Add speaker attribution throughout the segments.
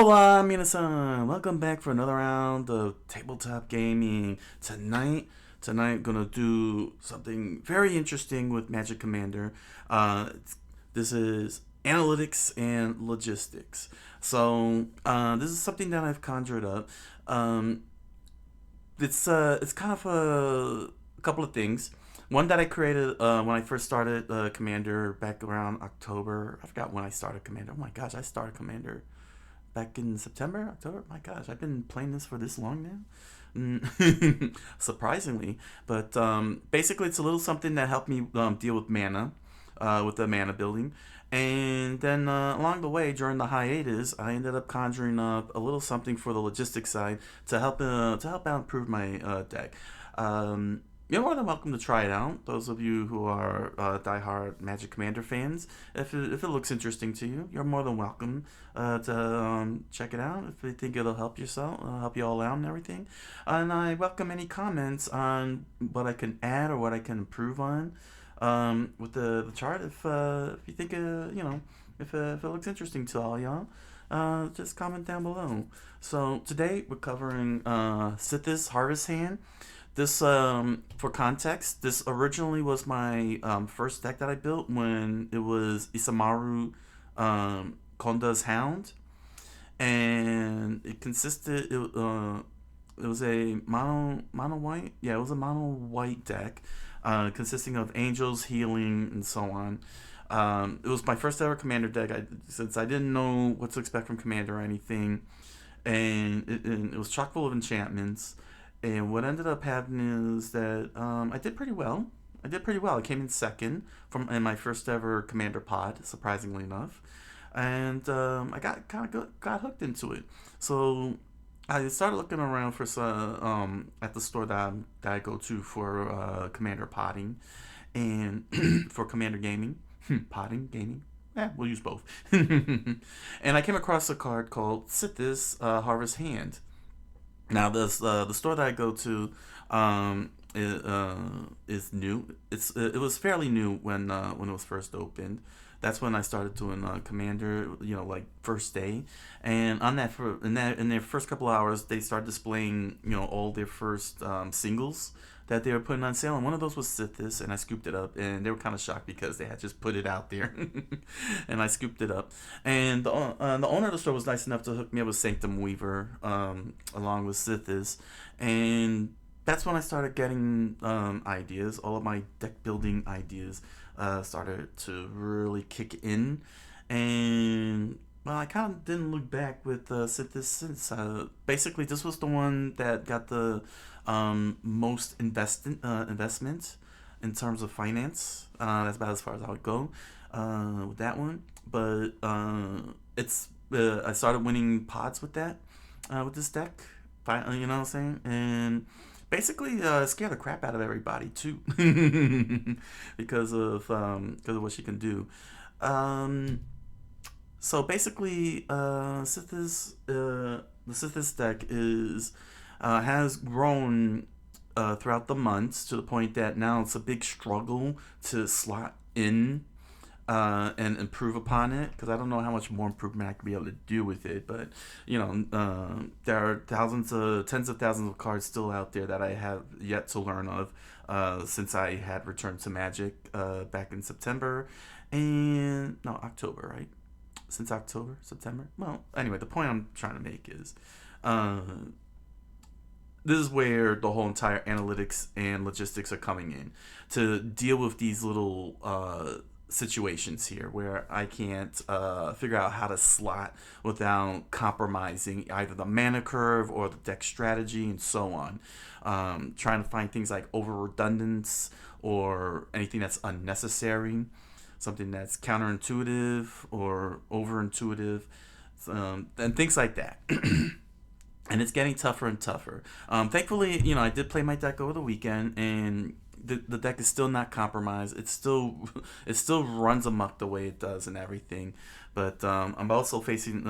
Speaker 1: Hola, minasan! Welcome back for another round of Tabletop Gaming. Tonight, gonna do something very interesting with Magic Commander. This is analytics and logistics. This is something that I've conjured up. Um, it's kind of a couple of things. One that I created when I first started Commander back around October. I forgot when I started Commander. Oh my gosh, I started Commander back in September, October. My gosh, I've been playing this for this long now. Surprisingly, but basically, it's a little something that helped me deal with mana, with the mana building, and then along the way during the hiatus, I ended up conjuring up a little something for the logistics side to help out improve my deck. You're more than welcome to try it out. Those of you who are diehard Magic Commander fans, if it looks interesting to you, you're more than welcome to check it out. If you think it'll help help you all out and everything, and I welcome any comments on what I can add or what I can improve on with the chart. If you think if it looks interesting to all y'all, just comment down below. So today we're covering Sythis Harvest Hand. This, for context, this originally was my first deck that I built when it was Isamaru Konda's Hound, and it was a mono white, yeah, it was a mono white deck, consisting of angels, healing, and so on. It was my first ever commander deck. Since I didn't know what to expect from commander or anything, and it was chock full of enchantments. And what ended up happening is that I did pretty well. I came in second in my first ever commander pod, surprisingly enough, and I got hooked into it. So I started looking around for some at the store that I go to for commander potting and for commander gaming, potting gaming. Yeah, we'll use both. And I came across a card called Sythis Harvest Hand. Now, the store that I go to is new. It was fairly new when it was first opened. That's when I started doing Commander, like first day. And on that in their first couple hours, they started displaying all their first singles that they were putting on sale, and one of those was Sythis, and I scooped it up, and they were kind of shocked because they had just put it out there, and I scooped it up, and the owner of the store was nice enough to hook me up with Sanctum Weaver, along with Sythis, and that's when I started getting ideas. All of my deck building ideas started to really kick in, and well, I kind of didn't look back with Sythis since. Basically, this was the one that got the most investment in terms of finance. That's about as far as I would go with that one. But I started winning pods with that with this deck. You know what I'm saying? And basically scare the crap out of everybody too because of what she can do. So basically, the Sythis deck has grown throughout the months to the point that now it's a big struggle to slot in and improve upon it, because I don't know how much more improvement I could be able to do with it. But there are tens of thousands of cards still out there that I have yet to learn of since I had returned to Magic back in October, right? Since October, September. Well, anyway, the point I'm trying to make is this is where the whole entire analytics and logistics are coming in to deal with these little situations here where I can't figure out how to slot without compromising either the mana curve or the deck strategy and so on. Trying to find things like over redundance or anything that's unnecessary, something that's counterintuitive or overintuitive, and things like that. And it's getting tougher and tougher. Thankfully, I did play my deck over the weekend, and the deck is still not compromised. It still runs amok the way it does and everything. But I'm also facing,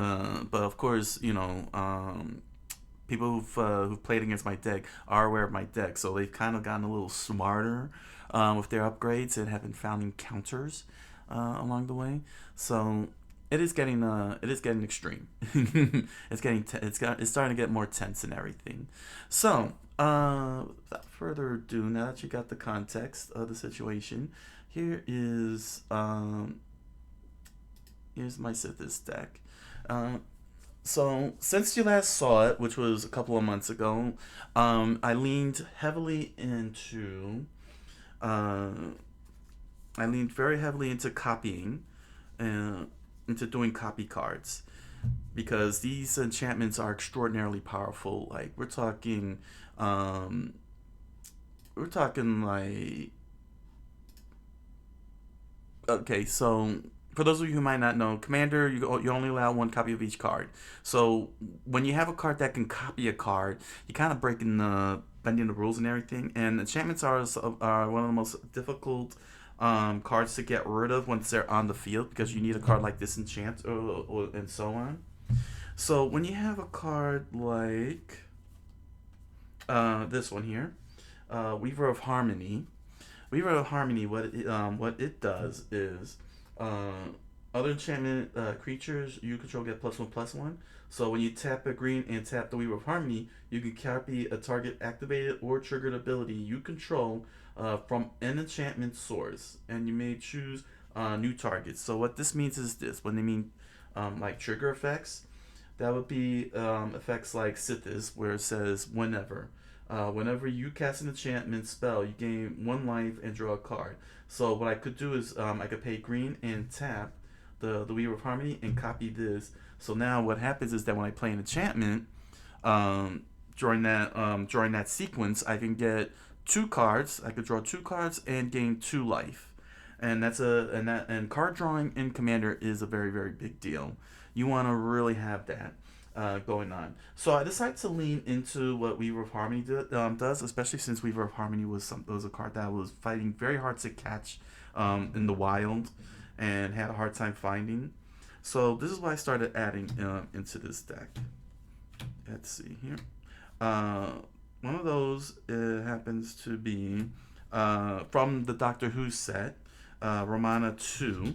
Speaker 1: but of course, people who've played against my deck are aware of my deck, so they've kind of gotten a little smarter with their upgrades and have been found encounters along the way. So it is getting extreme. It's starting to get more tense and everything. So, without further ado, now that you got the context of the situation, here is here's my Sythis deck. Uh, so since you last saw it, which was a couple of months ago, I leaned heavily into uh, I leaned very heavily into copying, uh, into doing copy cards, because these enchantments are extraordinarily powerful. Like um, we're talking like okay, so for those of you who might not know, Commander, you only allow one copy of each card. So when you have a card that can copy a card, you kind of breaking the bending the rules and everything. And enchantments are one of the most difficult cards to get rid of once they're on the field, because you need a card like Disenchant and so on. So when you have a card like this one here, Weaver of Harmony. Weaver of Harmony, what it does is other enchantment creatures you control get +1/+1. So when you tap a green and tap the Weaver of Harmony, you can copy a target activated or triggered ability you control from an enchantment source, and you may choose new targets. So what this means is this: when they mean like trigger effects, that would be effects like Sythis, where it says whenever. Whenever you cast an enchantment spell, you gain 1 life and draw a card. So what I could do is I could pay green and tap the Weaver of Harmony and copy this. So now what happens is that when I play an enchantment, um, during that sequence, I can get 2 cards. I could draw 2 cards and gain 2 life, and and card drawing in Commander is a very very big deal. You want to really have that going on. So I decided to lean into what Weaver of Harmony does, especially since Weaver of Harmony was a card that I was fighting very hard to catch in the wild and had a hard time finding. So this is what I started adding into this deck. Let's see here. Uh, One of those happens to be from the Doctor Who set, Romana 2.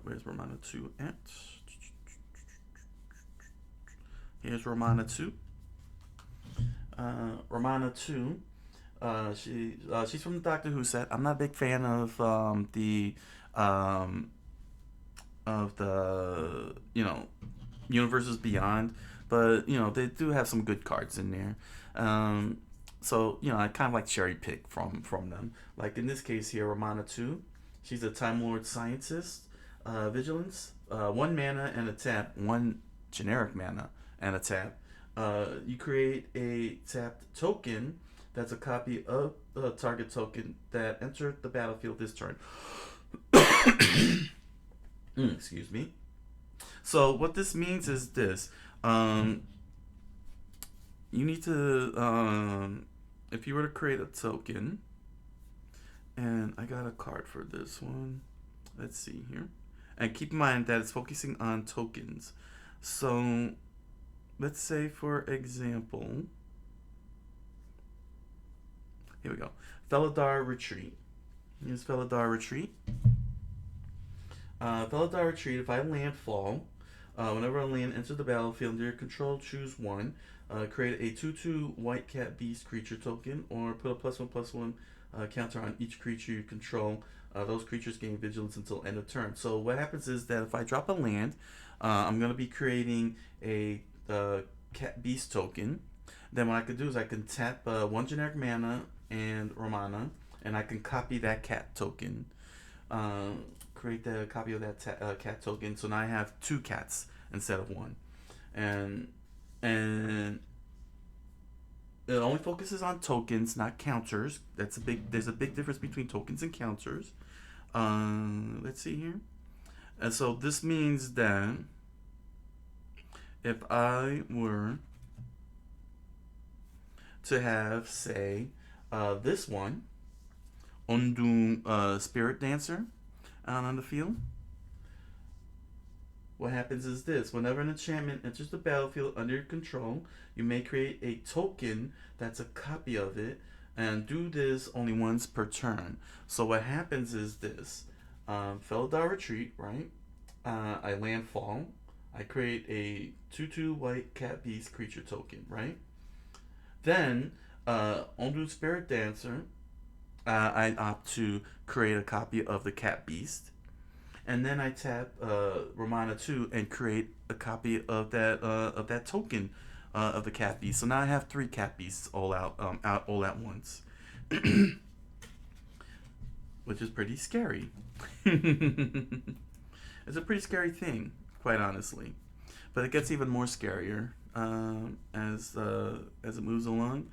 Speaker 1: Where's Romana 2 at? Here's Romana 2. Romana 2. She's from the Doctor Who set. I'm not a big fan um, of the universes beyond, but they do have some good cards in there. So I kind of like cherry pick from them. Like in this case here, Romana 2. She's a Time Lord Scientist. Vigilance. 1 mana and a tap. 1 generic mana and a tap. You create a tapped token that's a copy of the target token that entered the battlefield this turn. Excuse me. So what this means is this. You need to, if you were to create a token, and I got a card for this one. Let's see here. And keep in mind that it's focusing on tokens. So let's say, for example, here we go. Felidar Retreat. Here's Felidar Retreat. Felidar Retreat, if I landfall, whenever a land enters the battlefield under your control, choose 1. Create a 2/2 white cat beast creature token, or put a +1/+1 counter on each creature you control. Those creatures gain vigilance until end of turn. So what happens is that if I drop a land, I'm going to be creating a cat beast token. Then what I could do is I can tap 1 generic mana and Romana, and I can copy that cat token. Create the copy of that cat token. So now I have 2 cats instead of 1, and it only focuses on tokens, not counters. There's a big difference between tokens and counters. Let's see here. And so this means that if I were to have, say, this one, Undo Spirit Dancer, out on the field, what happens is this: whenever an enchantment enters the battlefield under your control, you may create a token that's a copy of it, and do this only once per turn. So what happens is this: Felidar Retreat, right? I landfall. I create a 2/2 white cat beast creature token, right? Then, Ondu Spirit Dancer, I opt to create a copy of the cat beast. And then I tap Romana 2 and create a copy of that token of the cat beast. So now I have 3 cat beasts out all at once, which is pretty scary. It's a pretty scary thing, quite honestly. But it gets even more scarier as it moves along,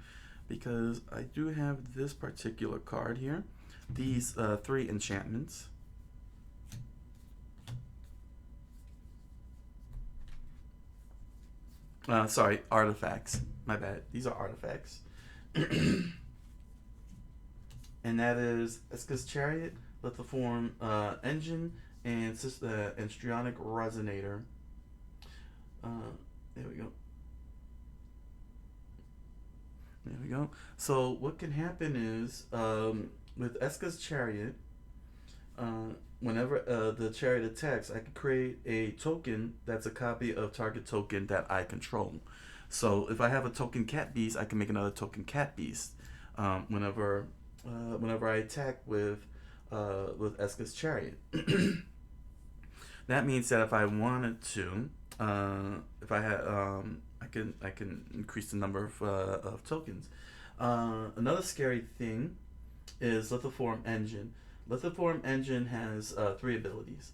Speaker 1: because I do have this particular card here. These 3 enchantments. Sorry, artifacts. My bad. These are artifacts. And that is Eska's Chariot, Lithiform Engine, and Strionic Resonator. There we go. There we go. So what can happen is, with Eska's Chariot, whenever the chariot attacks, I can create a token that's a copy of target token that I control. So if I have a token cat beast, I can make another token cat beast whenever I attack with Eska's Chariot. That means that if I wanted to, if I had, I can increase the number of tokens. Another scary thing is Lithiform Engine. Lithiform Engine has 3 abilities.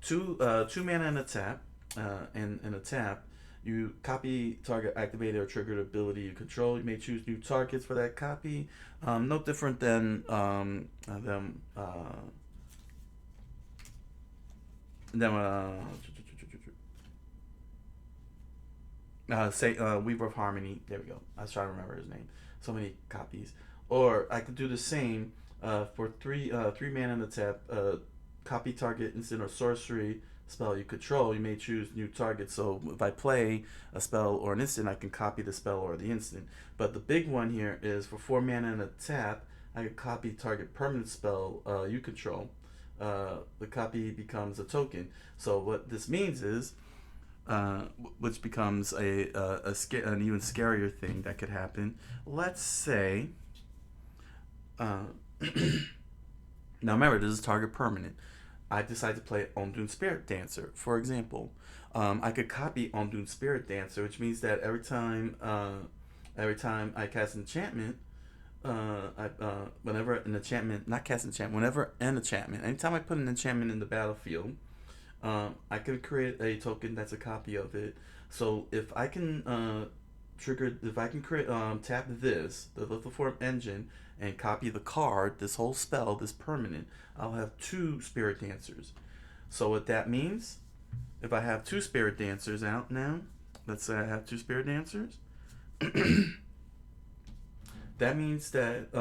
Speaker 1: Two mana and a tap, and a tap. You copy target activated or triggered ability you control. You may choose new targets for that copy. No different than them. Say Weaver of Harmony. There we go. I was trying to remember his name. So many copies. Or I could do the same for 3 mana and a tap. Copy target instant or sorcery spell you control. You may choose new targets. So if I play a spell or an instant, I can copy the spell or the instant. But the big one here is for 4 mana and a tap, I can copy target permanent spell you control. The copy becomes a token. So what this means is, which becomes an even scarier thing that could happen. Let's say, now remember, this is target permanent. I decide to play Ondun Spirit Dancer, for example. I could copy Ondun Spirit Dancer, which means that every time I cast an enchantment, whenever an enchantment, not cast enchantment, whenever an enchantment, anytime I put an enchantment in the battlefield, I can create a token that's a copy of it. So if I can create, tap this, the Lithiform Engine, and copy the card, this whole spell, this permanent, I'll have 2 Spirit Dancers. So what that means, if I have 2 Spirit Dancers out now, let's say I have 2 Spirit Dancers, that means that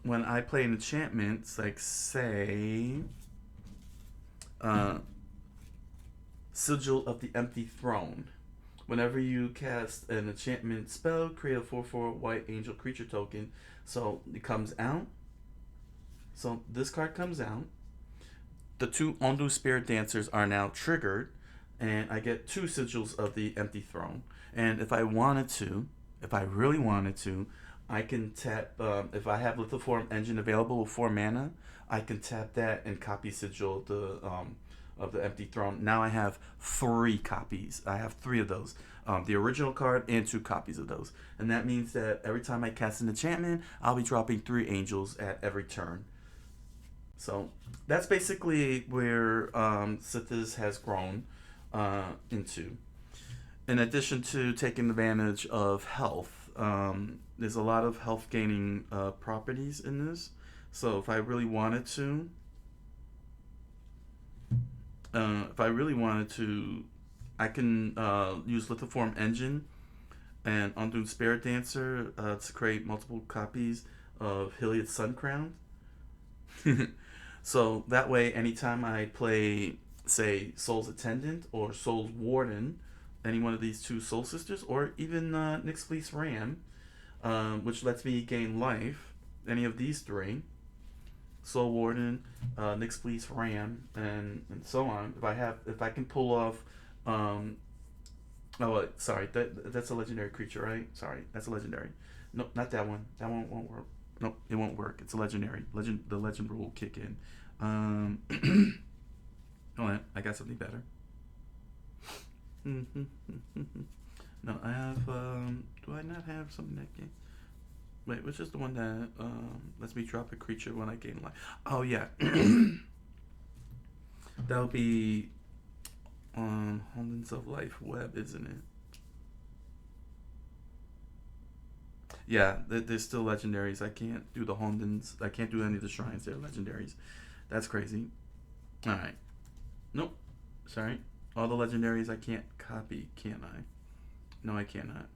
Speaker 1: when I play an enchantment, like say Sigil of the Empty Throne. Whenever you cast an enchantment spell, create a 4/4 white angel creature token. So it comes out. So this card comes out. The 2 Ondu Spirit Dancers are now triggered, and I get 2 Sigils of the Empty Throne. And if I wanted to, if I really wanted to, I can tap, if I have Lithiform Engine available with 4 mana, I can tap that and copy Sigil of the Empty Throne. Now I have 3 copies. I have 3 of those. The original card and 2 copies of those. And that means that every time I cast an enchantment, I'll be dropping 3 angels at every turn. So that's basically where Sythis has grown into. In addition to taking advantage of health, there's a lot of health gaining properties in this. So if I really wanted to, I can use Lithiform Engine and Ondun Spirit Dancer to create multiple copies of Hiliad's Sun Crown. So that way, anytime I play, say, Soul's Attendant or Soul's Warden, any one of these 2 Soul Sisters, or even Nyx Fleece Ram, which lets me gain life, any of these 3, Soul Warden, Nyx Fleece Ram, and so on. If I can pull off, um, sorry, that's a legendary creature, right? Sorry, that's a legendary. No, not that one. That one won't work. Nope, it won't work. It's a legendary. The legend rule will kick in. Hold on, I got something better. No, I have. Do I not have something that can? Wait, which is the one that lets me drop a creature when I gain life? Oh yeah, that'll be Holdings of Life Web, isn't it? Yeah, there's still legendaries. I can't do the Holdings. I can't do any of the shrines. They're legendaries. That's crazy. All right. Nope. Sorry. All the legendaries I can't copy, can I? No, I cannot.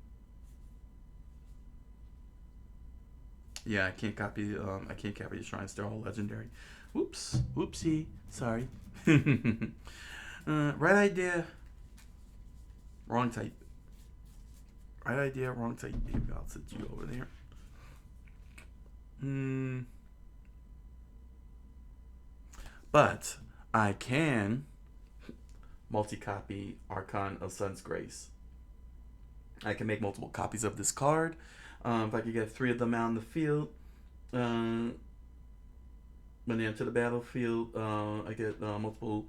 Speaker 1: Yeah, I can't copy. I can't copy the shrines. They're all legendary. Whoops. Whoopsie. Sorry. Right idea. Wrong type. Right idea. Wrong type. Maybe I'll set you over there. But I can multi-copy Archon of Sun's Grace. I can make multiple copies of this card. If I could get 3 of them out in the field, when they enter the battlefield, I get multiple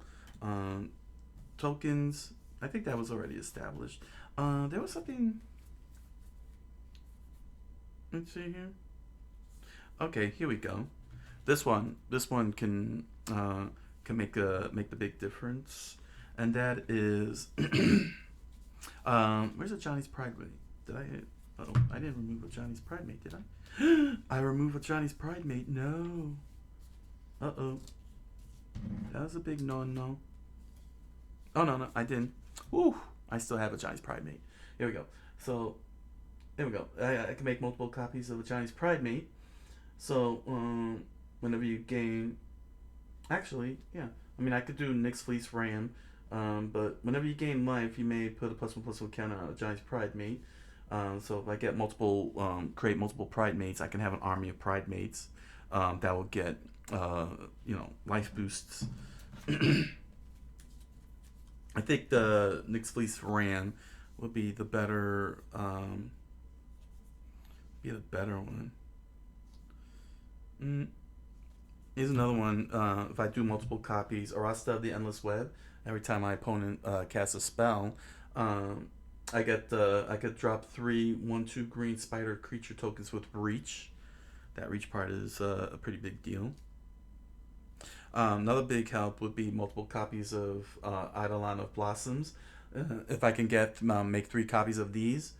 Speaker 1: tokens. I think that was already established. There was something. Let's see here. Okay, here we go. This one can make the big difference, and that is where's the Johnny's Pride Mate? Did I hit? Oh, I didn't remove a Johnny's Pride Mate, did I? I removed a Johnny's Pride Mate. No. Uh-oh. That was a big no. Oh, no, I didn't. Woo! I still have a Johnny's Pride Mate. Here we go. So, there we go. I can make multiple copies of a Johnny's Pride Mate. So, whenever you gain... Actually, yeah. I mean, I could do Nyx Fleece Ram, but whenever you gain life, you may put a +1/+1 counter on a Johnny's Pride Mate. So if I get create multiple Pride Mates, I can have an army of Pride Mates that will get, life boosts. I think the Nyx Fleece Ram would be the better, one. Here's another one. If I do multiple copies, Arasta of the Endless Web, every time my opponent casts a spell, I could drop 3 1/2 green spider creature tokens with reach. That reach part is a pretty big deal. Another big help would be multiple copies of Eidolon of Blossoms. If I can make 3 copies of these,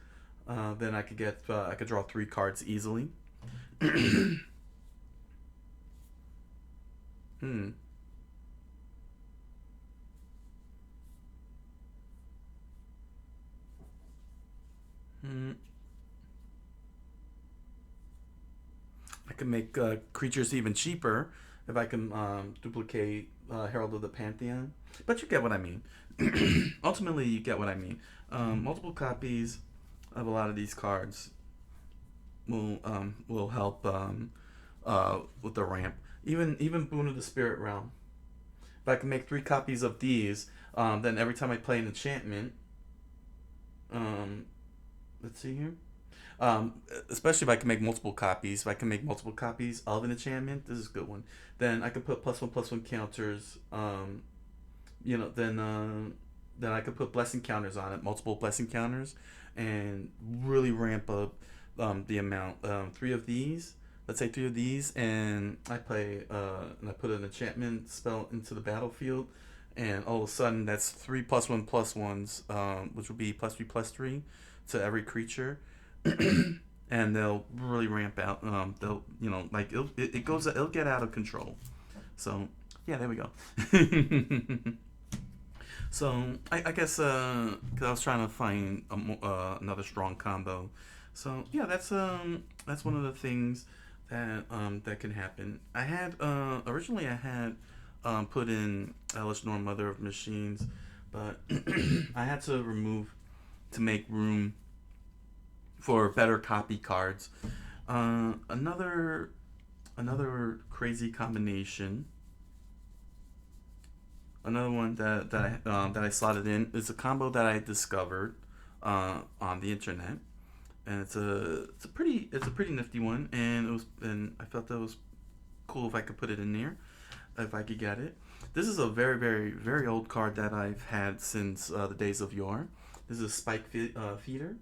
Speaker 1: then I could draw 3 cards easily. I can make creatures even cheaper if I can duplicate Herald of the Pantheon. But you get what I mean. Ultimately, you get what I mean. Multiple copies of a lot of these cards will help with the ramp. Even Boon of the Spirit Realm. If I can make 3 copies of these, then every time I play an enchantment, let's see here. Especially if I can make multiple copies. If I can make multiple copies of an enchantment, this is a good one. Then I can put +1/+1 counters. Then I could put blessing counters on it, multiple blessing counters, and really ramp up the amount. 3 of these. Let's say 3 of these, and I play and I put an enchantment spell into the battlefield, and all of a sudden that's 3 +1/+1s, which will be +3/+3 to every creature. And they'll really ramp out. It'll get out of control. So yeah, there we go. So I guess because I was trying to find another strong combo. So yeah, that's one of the things that can happen. I had originally put in Elishnor, Mother of Machines, but I had to remove to make room for better copy cards. Another another crazy combination. Another one that I slotted in is a combo that I discovered on the internet, and it's a pretty nifty one, and I felt that was cool if I could put it in there, if I could get it. This is a very old card that I've had since the days of yore. This is a feeder.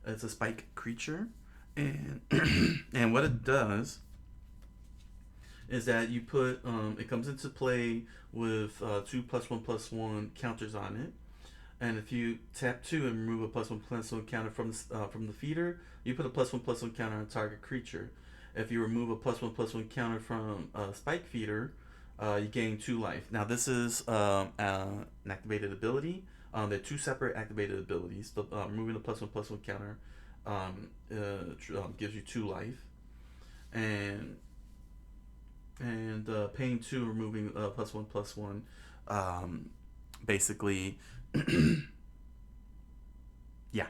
Speaker 1: It's a spike creature, and and what it does is that you put it comes into play with two +1/+1 counters on it, and if you tap two and remove a +1/+1 counter from the feeder, you put a +1/+1 counter on target creature. If you remove a +1/+1 counter from a spike feeder, you gain 2 life. Now this is an activated ability. They're two separate activated abilities. Removing the +1/+1 counter gives you 2 life, and paying two, removing +1/+1, basically, yeah.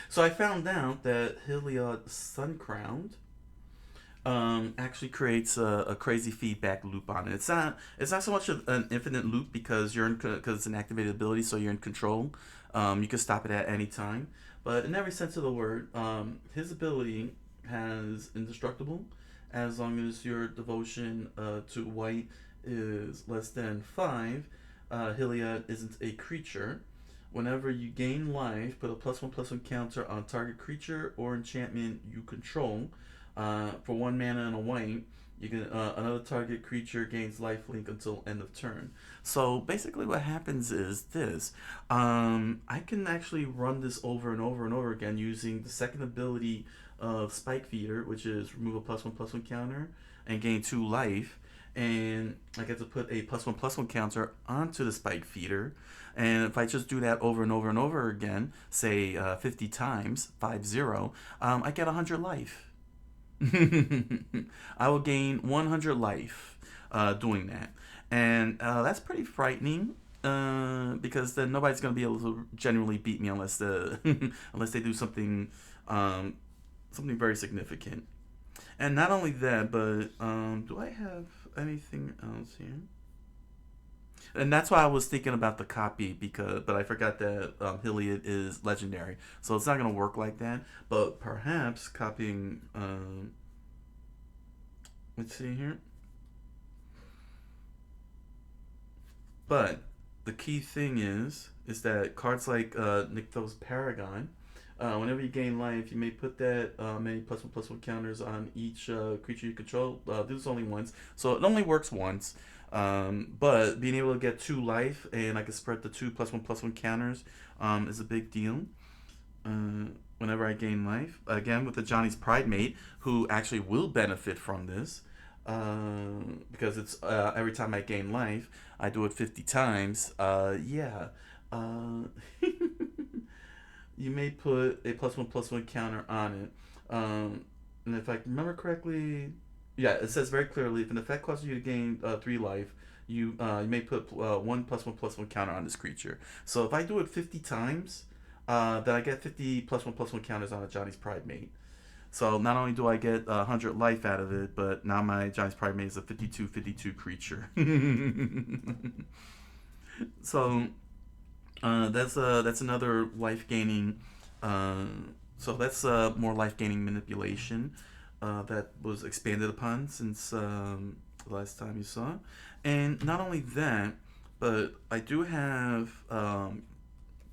Speaker 1: So I found out that Heliod Suncrowned actually creates a crazy feedback loop on it. It's not so much of an infinite loop because because it's an activated ability, so you're in control. You can stop it at any time. But in every sense of the word, his ability has indestructible as long as your devotion to white is less than 5. Heliod isn't a creature. Whenever you gain life, put a +1/+1 counter on target creature or enchantment you control. For 1 mana and a white, you can another target creature gains lifelink until end of turn. So basically, what happens is this: I can actually run this over and over and over again using the second ability of Spike Feeder, which is remove a +1/+1 counter and gain 2 life. And I get to put a +1/+1 counter onto the Spike Feeder. And if I just do that over and over and over again, say 50 times, 50, I get 100 life. I will gain 100 life doing that. And that's pretty frightening because then nobody's going to be able to genuinely beat me unless unless they do something something very significant. And not only that, but do I have anything else here? And that's why I was thinking about the copy but I forgot that Heliod is legendary, so it's not gonna work like that. But perhaps copying. Let's see here. But the key thing is that cards like Nykthos Paragon, whenever you gain life, you may put that many +1/+1 counters on each creature you control. Do this only once, so it only works once. But being able to get 2 life and I can spread the two +1/+1 counters is a big deal. Whenever I gain life, again with the Johnny's Pride Mate, who actually will benefit from this, because it's every time I gain life, I do it 50 times. Yeah. Uh, you may put a +1/+1 counter on it. And if I remember correctly, yeah, it says very clearly if an effect causes you to gain 3 life, you may put one +1/+1 counter on this creature. So if I do it 50 times, then I get 50 +1/+1 counters on a Johnny's Pride Mate. So not only do I get 100 life out of it, but now my Johnny's Pride Mate is a 52/52 creature. So that's another life gaining. So that's more life gaining manipulation that was expanded upon since the last time you saw. And not only that, but I do have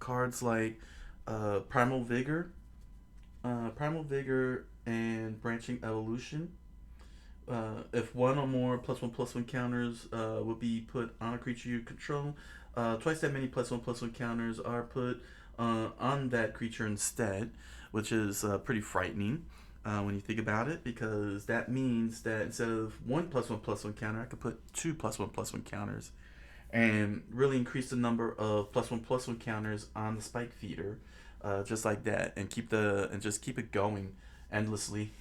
Speaker 1: cards like Primal Vigor, and Branching Evolution. If one or more +1/+1 counters will be put on a creature you control, twice that many +1/+1 counters are put on that creature instead, which is pretty frightening when you think about it, because that means that instead of one +1/+1 counter, I could put two +1/+1 counters and really increase the number of +1/+1 counters on the Spike Feeder, just like that, and just keep it going endlessly,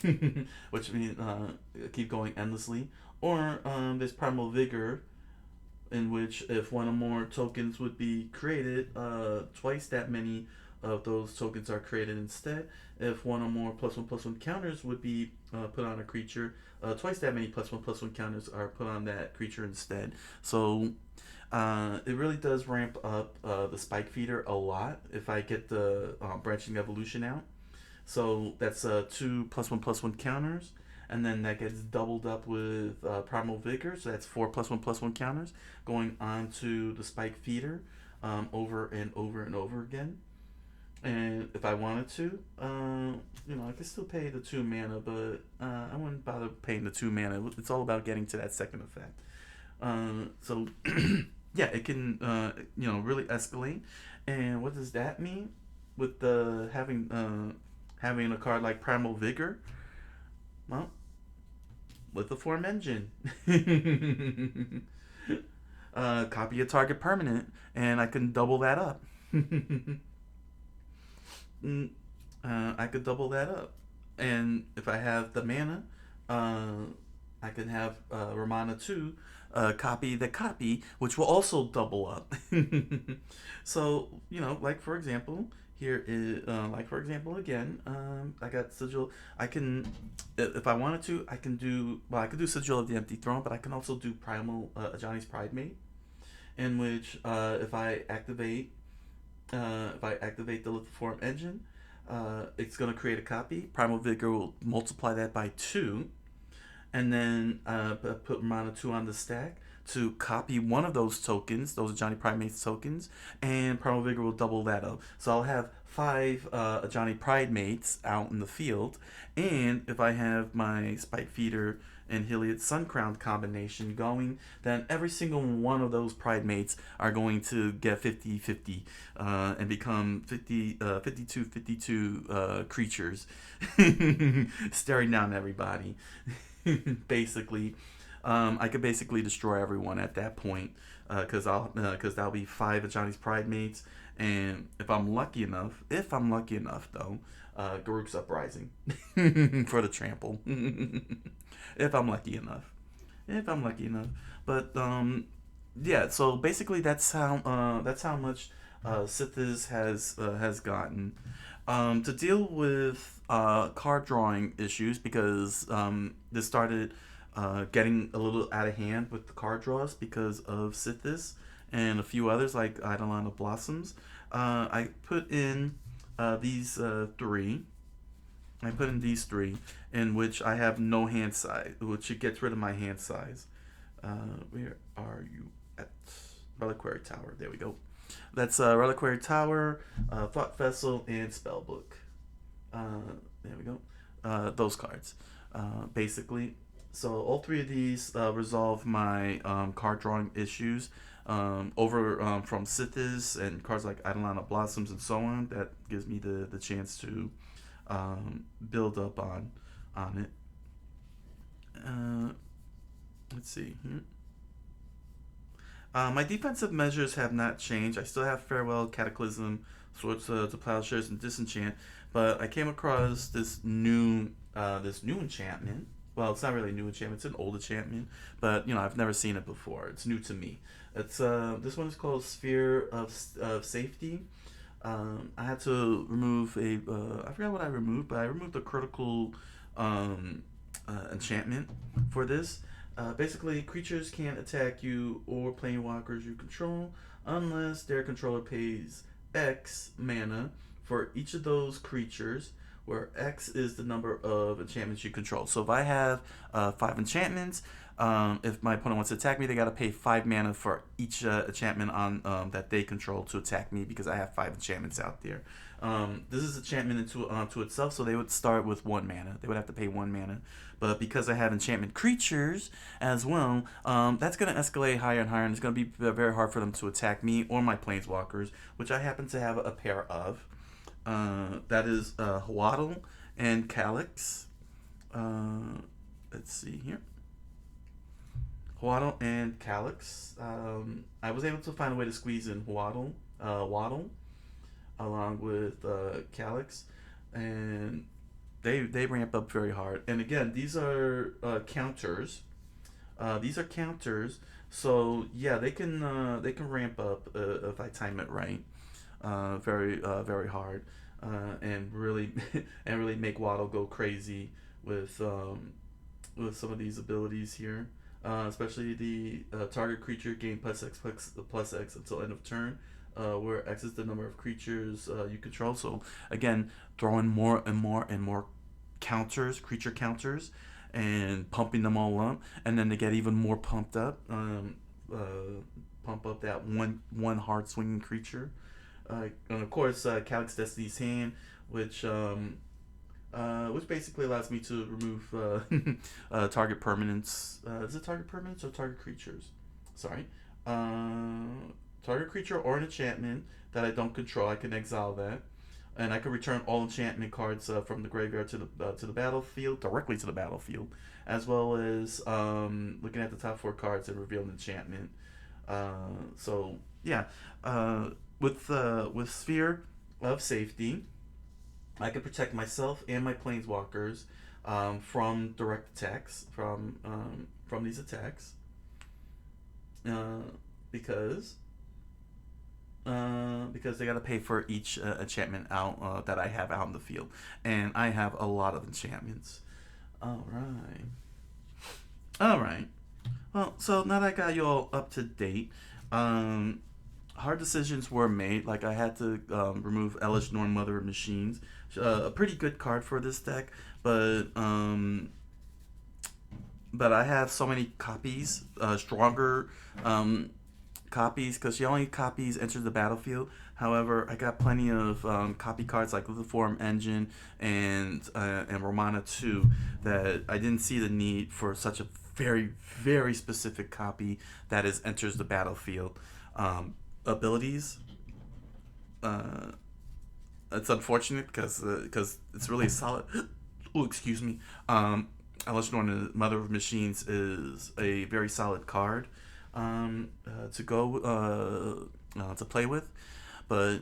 Speaker 1: which means keep going endlessly. Or there's Primal Vigor, in which if one or more tokens would be created, twice that many of those tokens are created instead. If one or more +1/+1 counters would be put on a creature, twice that many +1/+1 counters are put on that creature instead. So it really does ramp up the spike feeder a lot if I get the branching evolution out. So that's 2 +1/+1 counters, and then that gets doubled up with Primal Vigor, so that's 4 +1/+1 counters going on to the spike feeder over and over and over again. And if I wanted to, I could still pay the 2 mana, but I wouldn't bother paying the 2 mana. It's all about getting to that second effect. So yeah, it can really escalate. And what does that mean with the having a card like Primal Vigor? Well, with the Form Engine, copy a target permanent, and I can double that up. I could double that up, and if I have the mana, I can have Ramana 2 copy the copy, which will also double up. So like for example, here is again, I got Sigil. I can, if I wanted to, I can do I could do Sigil of the Empty Throne, but I can also do Primal Ajani's Pridemate, in which if I activate the Little Form Engine, it's going to create a copy. Primal Vigor will multiply that by 2, and then put Mana 2 on the stack to copy one of those tokens, those Ajani Pridemate's tokens, and Primal Vigor will double that up. So I'll have 5 Ajani Pridemates out in the field, and if I have my Spike Feeder and Heliod Suncrown combination going, then every single one of those Pridemates are going to get 50-50 and become 52 creatures staring down everybody. Basically, I could basically destroy everyone at that point, because that'll be 5 Ajani's Pridemates, and if I'm lucky enough though, Garruk's Uprising for the trample. If I'm lucky enough. But yeah. So basically, that's how much Sythis has gotten. To deal with card drawing issues, because this started getting a little out of hand with the card draws because of Sythis and a few others like Eidolon of Blossoms. I put in these 3. I put in these 3, in which I have no hand size, which it gets rid of my hand size. Where are you at? Reliquary Tower. There we go. That's Reliquary Tower, Thought Vessel, and Spellbook. There we go. Those cards, basically. So all 3 of these resolve my card drawing issues over from Sythis and cards like Eidolon of Blossoms and so on. That gives me the chance to build up on it. Let's see here. My defensive measures have not changed. I still have Farewell, Cataclysm, Swords to Plowshares, and Disenchant. But I came across this new enchantment. Well, it's not really a new enchantment. It's an old enchantment, but I've never seen it before. It's new to me. It's this one is called Sphere of Safety. I had to remove I forgot what I removed, but I removed a critical enchantment for this. Basically, creatures can't attack you or planeswalkers you control unless their controller pays X mana for each of those creatures, where X is the number of enchantments you control. So if I have 5 enchantments, if my opponent wants to attack me, they got to pay 5 mana for each enchantment on that they control to attack me, because I have 5 enchantments out there. This is enchantment onto itself, so they would start with 1 mana. They would have to pay 1 mana. But because I have enchantment creatures as well, that's going to escalate higher and higher, and it's going to be very hard for them to attack me or my planeswalkers, which I happen to have a pair of. That is Huatl and Calyx. Let's see here. Huatl and Calyx. I was able to find a way to squeeze in Huatl, along with Calyx, and they ramp up very hard. And again, these are counters. So yeah, they can ramp up if I time it right. very hard, and really and really make Waddle go crazy with some of these abilities here. Especially the target creature gain plus X until end of turn, where X is the number of creatures you control. So again, throwing more and more and more creature counters, and pumping them all up, and then to get even more pumped up, pump up that one hard swinging creature, and of course Calyx Destiny's Hand, which basically allows me to remove target permanents. Is it target permanents or target creatures? Sorry. Target creature or an enchantment that I don't control. I can exile that, and I can return all enchantment cards from the graveyard to the battlefield, directly to the battlefield, as well as looking at the top four cards and reveal an enchantment. So yeah, with Sphere of Safety, I can protect myself and my planeswalkers from direct attacks from these attacks, uh, because because they got to pay for each enchantment out that I have out in the field, and I have a lot of enchantments. All right. Well, so now that I got you all up to date, um, hard decisions were made. Like I had to remove Elish Norn Mother of Machines, a pretty good card for this deck, but I have so many copies, stronger copies, because she only copies enters the battlefield. However, I got plenty of copy cards like Lithiform Engine and Romana 2 that I didn't see the need for such a very specific copy that is enters the battlefield. Abilities. Uh, it's unfortunate because it's really solid. Oh, excuse me. Alice Norton, Mother of Machines, is a very solid card to go to play with, but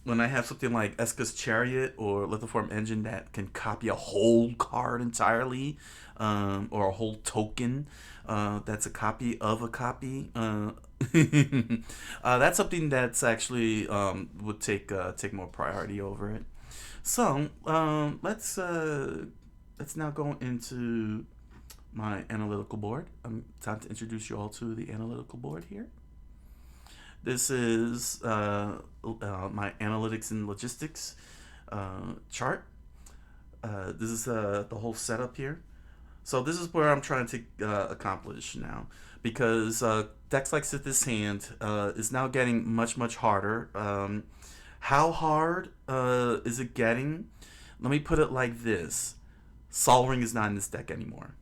Speaker 1: when I have something like Eska's Chariot or Lithiform Engine that can copy a whole card entirely, or a whole token that's a copy of a copy, that's something that's actually would take more priority over it. So let's now go into my analytical board. Time to introduce you all to the analytical board here. This is my analytics and logistics chart. This is the whole setup here. So this is where I'm trying to accomplish now, because decks like Sythis Hand is now getting much harder. How hard is it getting? Let me put it like this: Sol Ring is not in this deck anymore.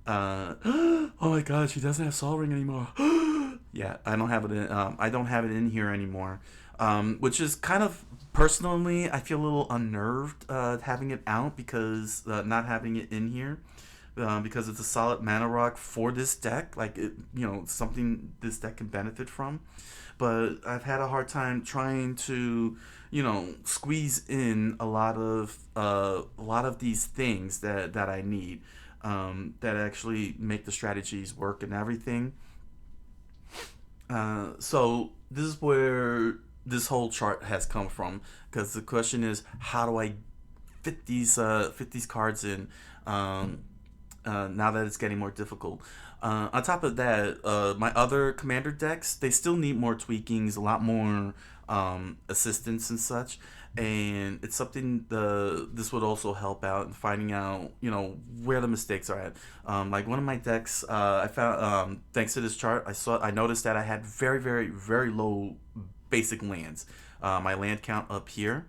Speaker 1: Oh my gosh, he doesn't have Sol Ring anymore. Yeah, I don't have it. I don't have it in here anymore, which is kind of personally, I feel a little unnerved having it out, because not having it in here. Because it's a solid mana rock for this deck, like it, something this deck can benefit from. But I've had a hard time trying to, squeeze in a lot of these things that I need, that actually make the strategies work and everything. So this is where this whole chart has come from, because the question is, how do I fit these cards in? Now that it's getting more difficult. On top of that, my other commander decks, they still need more tweakings, a lot more assistance and such. And it's something this would also help out in finding out, where the mistakes are at. Like one of my decks, I found, thanks to this chart, I noticed that I had very low basic lands. My land count up here.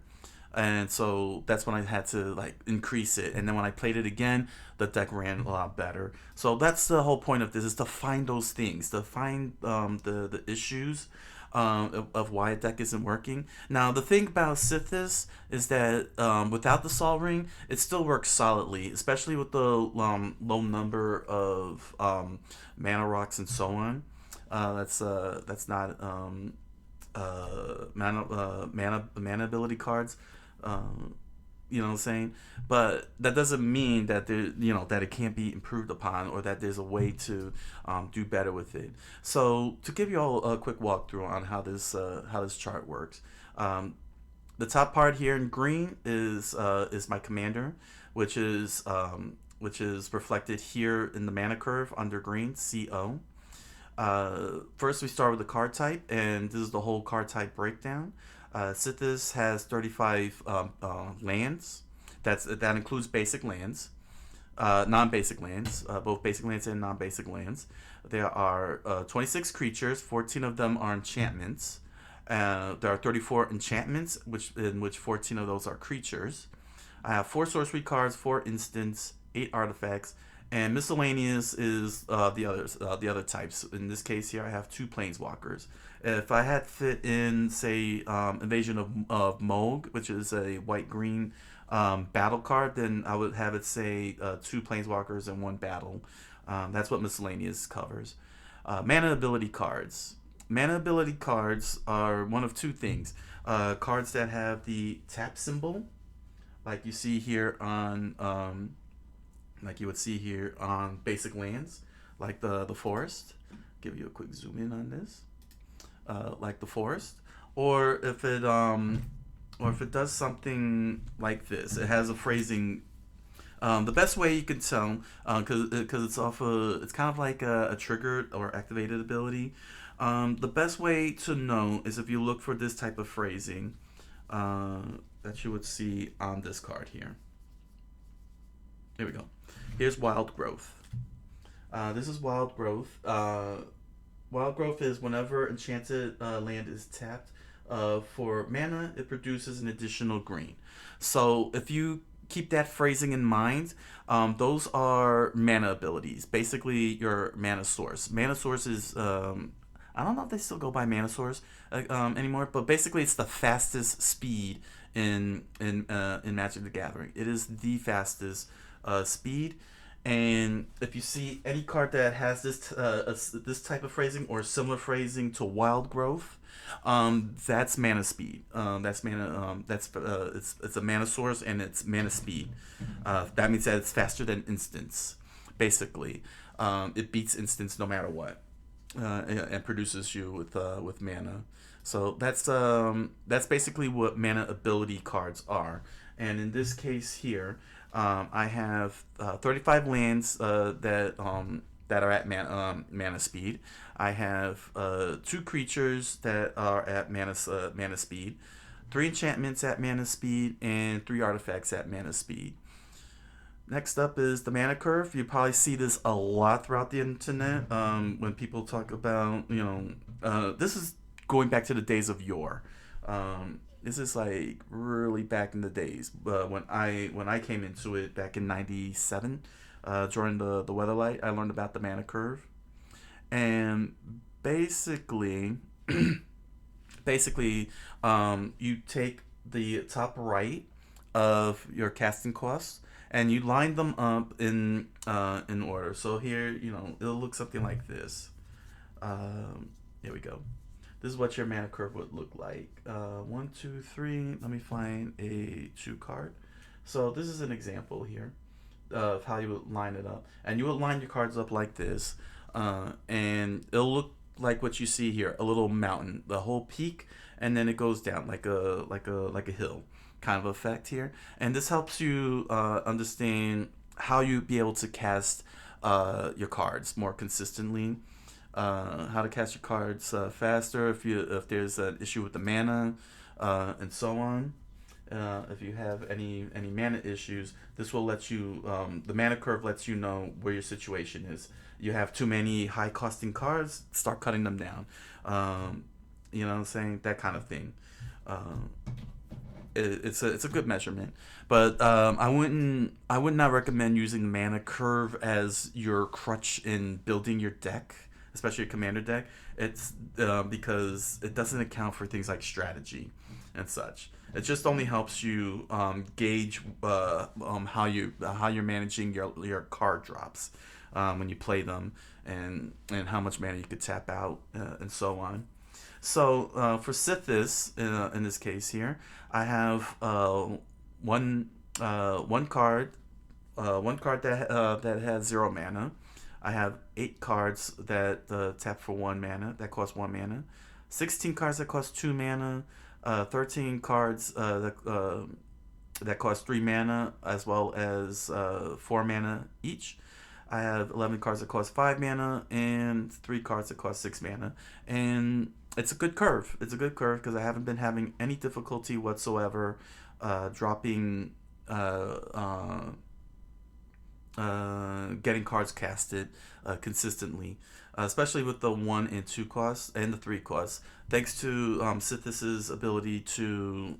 Speaker 1: And so that's when I had to increase it, and then when I played it again, the deck ran a lot better. So that's the whole point of this, is to find those things, to find the issues of why a deck isn't working. Now the thing about Sythis is that without the Sol Ring, it still works solidly, especially with the low number of mana rocks and so on. That's not mana ability cards. You know what I'm saying? But that doesn't mean that that it can't be improved upon, or that there's a way to do better with it. So to give you all a quick walkthrough on how this chart works, um, the top part here in green is my commander, which is reflected here in the mana curve under green, C.O. First, we start with the card type, and this is the whole card type breakdown. Sythis has 35 lands. That includes basic lands, non-basic lands, both basic lands and non-basic lands. There are 26 creatures. 14 of them are enchantments. There are 34 enchantments, in which 14 of those are creatures. I have 4 sorcery cards, 4 instants, 8 artifacts, and miscellaneous is the other types. In this case here, I have 2 planeswalkers. If I had fit in, say, Invasion of Moog, which is a white-green battle card, then I would have it say 2 planeswalkers and 1 battle. That's what miscellaneous covers. Mana ability cards. Mana ability cards are one of 2 things. Cards that have the tap symbol, like you see here on like you would see here on basic lands, like the forest. Give you a quick zoom in on this, like the forest, or if it does something like this, it has a phrasing. The best way you can tell, because it's kind of like a triggered or activated ability. The best way to know is if you look for this type of phrasing that you would see on this card here. Here we go. Here's Wild Growth. This is Wild Growth. Wild Growth is whenever enchanted land is tapped for mana, it produces an additional green. So if you keep that phrasing in mind, those are mana abilities. Basically, your mana source. Mana source is I don't know if they still go by mana source anymore, but basically it's the fastest speed in Magic the Gathering. It is the fastest speed. And if you see any card that has this type of phrasing or similar phrasing to Wild Growth, that's mana speed. That's mana. It's a mana source and it's mana speed. That means that it's faster than instants. Basically, it beats instants no matter what, and produces you with mana. So that's basically what mana ability cards are. And in this case here, I have 35 lands that are at mana speed. I have 2 creatures that are at mana speed, 3 enchantments at mana speed, and 3 artifacts at mana speed. Next up is the mana curve. You probably see this a lot throughout the internet when people talk about, this is going back to the days of yore. This is like really back in the days when I came into it back in '97 during the Weatherlight. I learned about the mana curve, and basically, you take the top right of your casting costs and you line them up in order. So here, it'll look something like this. Here we go. This is what your mana curve would look like. 1, 2, 3. Let me find a 2 card. So this is an example here of how you would line it up, and you would line your cards up like this, and it'll look like what you see here, a little mountain, the whole peak, and then it goes down like a hill kind of effect here. And this helps you understand how you be able to cast your cards more consistently. How to cast your cards faster if there's an issue with the mana, and so on. If you have any mana issues, this will let you. The mana curve lets you know where your situation is. You have too many high costing cards, start cutting them down. You know what I'm saying? That kind of thing. It's a good measurement, but I would not recommend using the mana curve as your crutch in building your deck, especially your commander deck. It's because it doesn't account for things like strategy and such. It just only helps you gauge how you're managing your card drops when you play them, and how much mana you could tap out, and so on. So for Sythis, in this case here, I have one one card that has 0 mana. I have 8 cards that tap for 1 mana, that cost 1 mana. 16 cards that cost 2 mana. 13 cards that cost 3 mana, as well as 4 mana each. I have 11 cards that cost 5 mana and 3 cards that cost 6 mana. And it's a good curve. It's a good curve because I haven't been having any difficulty whatsoever dropping, getting cards casted consistently, especially with the 1 and 2 costs and the 3 costs. Thanks to Sythis's ability to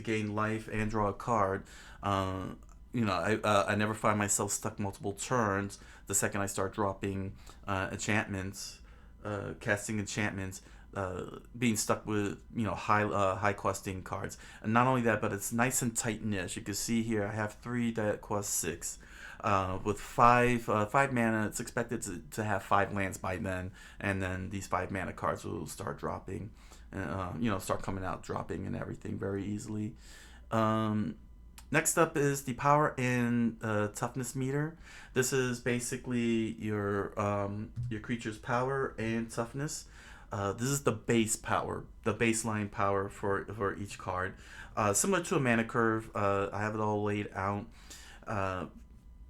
Speaker 1: gain life and draw a card. I never find myself stuck multiple turns the second I start dropping enchantments, casting enchantments, being stuck with high costing cards. And not only that, but it's nice and tight knit. As you can see here, I have 3 that cost 6. With 5 mana, it's expected to have 5 lands by then, and then these 5 mana cards will start dropping, start coming out dropping and everything very easily. Next up is the power and toughness meter. This is basically your creature's power and toughness. This is the base power, the baseline power for each card. Similar to a mana curve, I have it all laid out.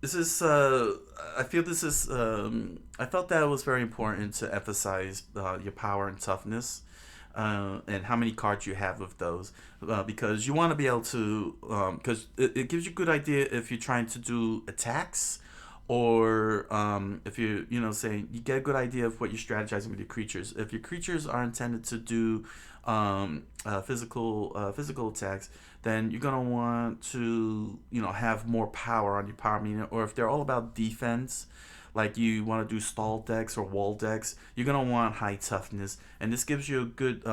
Speaker 1: This is I feel this is I felt that it was very important to emphasize your power and toughness, and how many cards you have of those, because you want to be able to, because it gives you a good idea if you're trying to do attacks, or if saying you get a good idea of what you're strategizing with your creatures. If your creatures are intended to do physical attacks, then you're gonna want to have more power on your power meter. Or if they're all about defense, like you want to do stall decks or wall decks, you're gonna want high toughness, and this gives you a good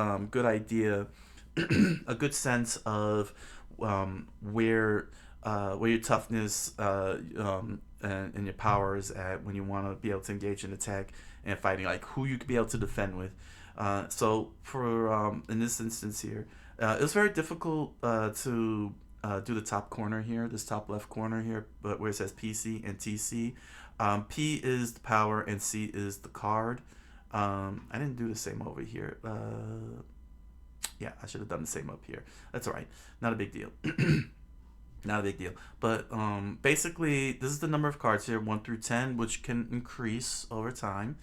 Speaker 1: idea, a good sense of where your toughness and your power is at when you want to be able to engage in attack and fighting, like who you could be able to defend with. So for in this instance here, it was very difficult to do the top corner here, this top left corner here, but where it says PC and TC. P is the power and C is the card. I didn't do the same over here. Yeah, I should have done the same up here. That's all right. Not a big deal. Not a big deal. But basically, this is the number of cards here, 1 through 10, which can increase over time,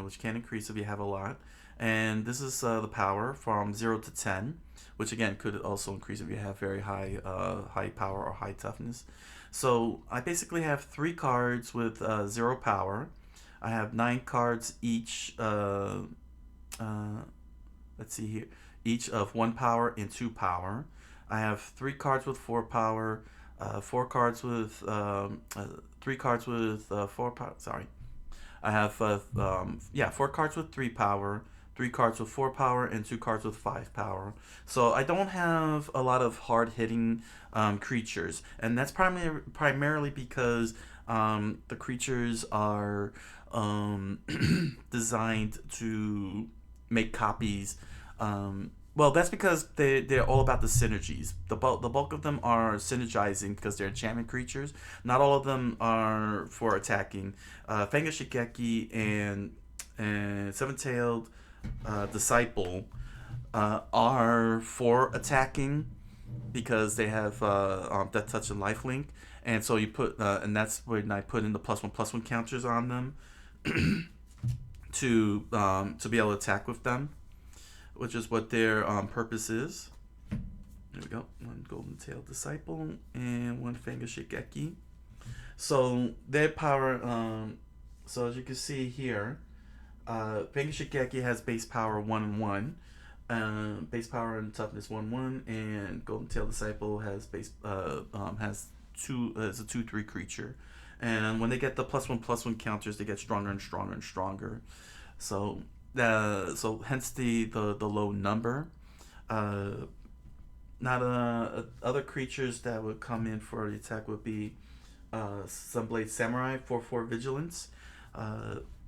Speaker 1: which can increase if you have a lot. And this is the power from 0 to 10, which again could also increase if you have very high power or high toughness. So I basically have 3 cards with 0 power. I have 9 cards each. Let's see here, each of 1 power and 2 power. I have 3 cards with 4 power, 4 cards with 3 cards with 4 power. Sorry, I have 4 cards with 3 power, 3 cards with 4 power, and 2 cards with 5 power. So I don't have a lot of hard hitting creatures, and that's primarily because the creatures are designed to make copies. Well, that's because they're all about the synergies. The bulk of them are synergizing because they're enchantment creatures. Not all of them are for attacking. Fenga Shigeki and Seven-Tailed Disciple are for attacking because they have Death Touch and Lifelink, and so you put and that's when I put in the +1/+1 counters on them to be able to attack with them, which is what their purpose is. There we go. 1 Golden-Tailed Disciple and 1 Fenga Shigeki. So their power. So as you can see here, Fenga Shigeki has base power 1 and 1. Base power and toughness 1/1, and Golden-Tailed Disciple has has 2 is a 2/3 creature, and when they get the +1/+1 counters, they get stronger and stronger and stronger. So hence the low number. Other creatures that would come in for the attack would be Sunblade Samurai 4/4 Vigilance.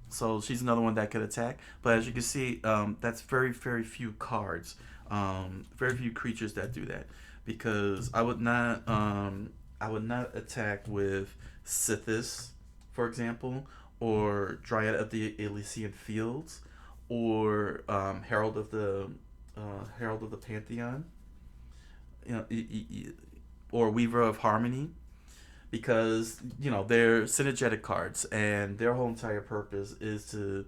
Speaker 1: So she's another one that could attack. But as you can see, that's very, very few cards. Very few creatures that do that. because I would not attack with Sythis, for example, or Dryad of the Elysian Fields, or Herald of the Pantheon, you know, or Weaver of Harmony, because they're synergetic cards, and their whole entire purpose is to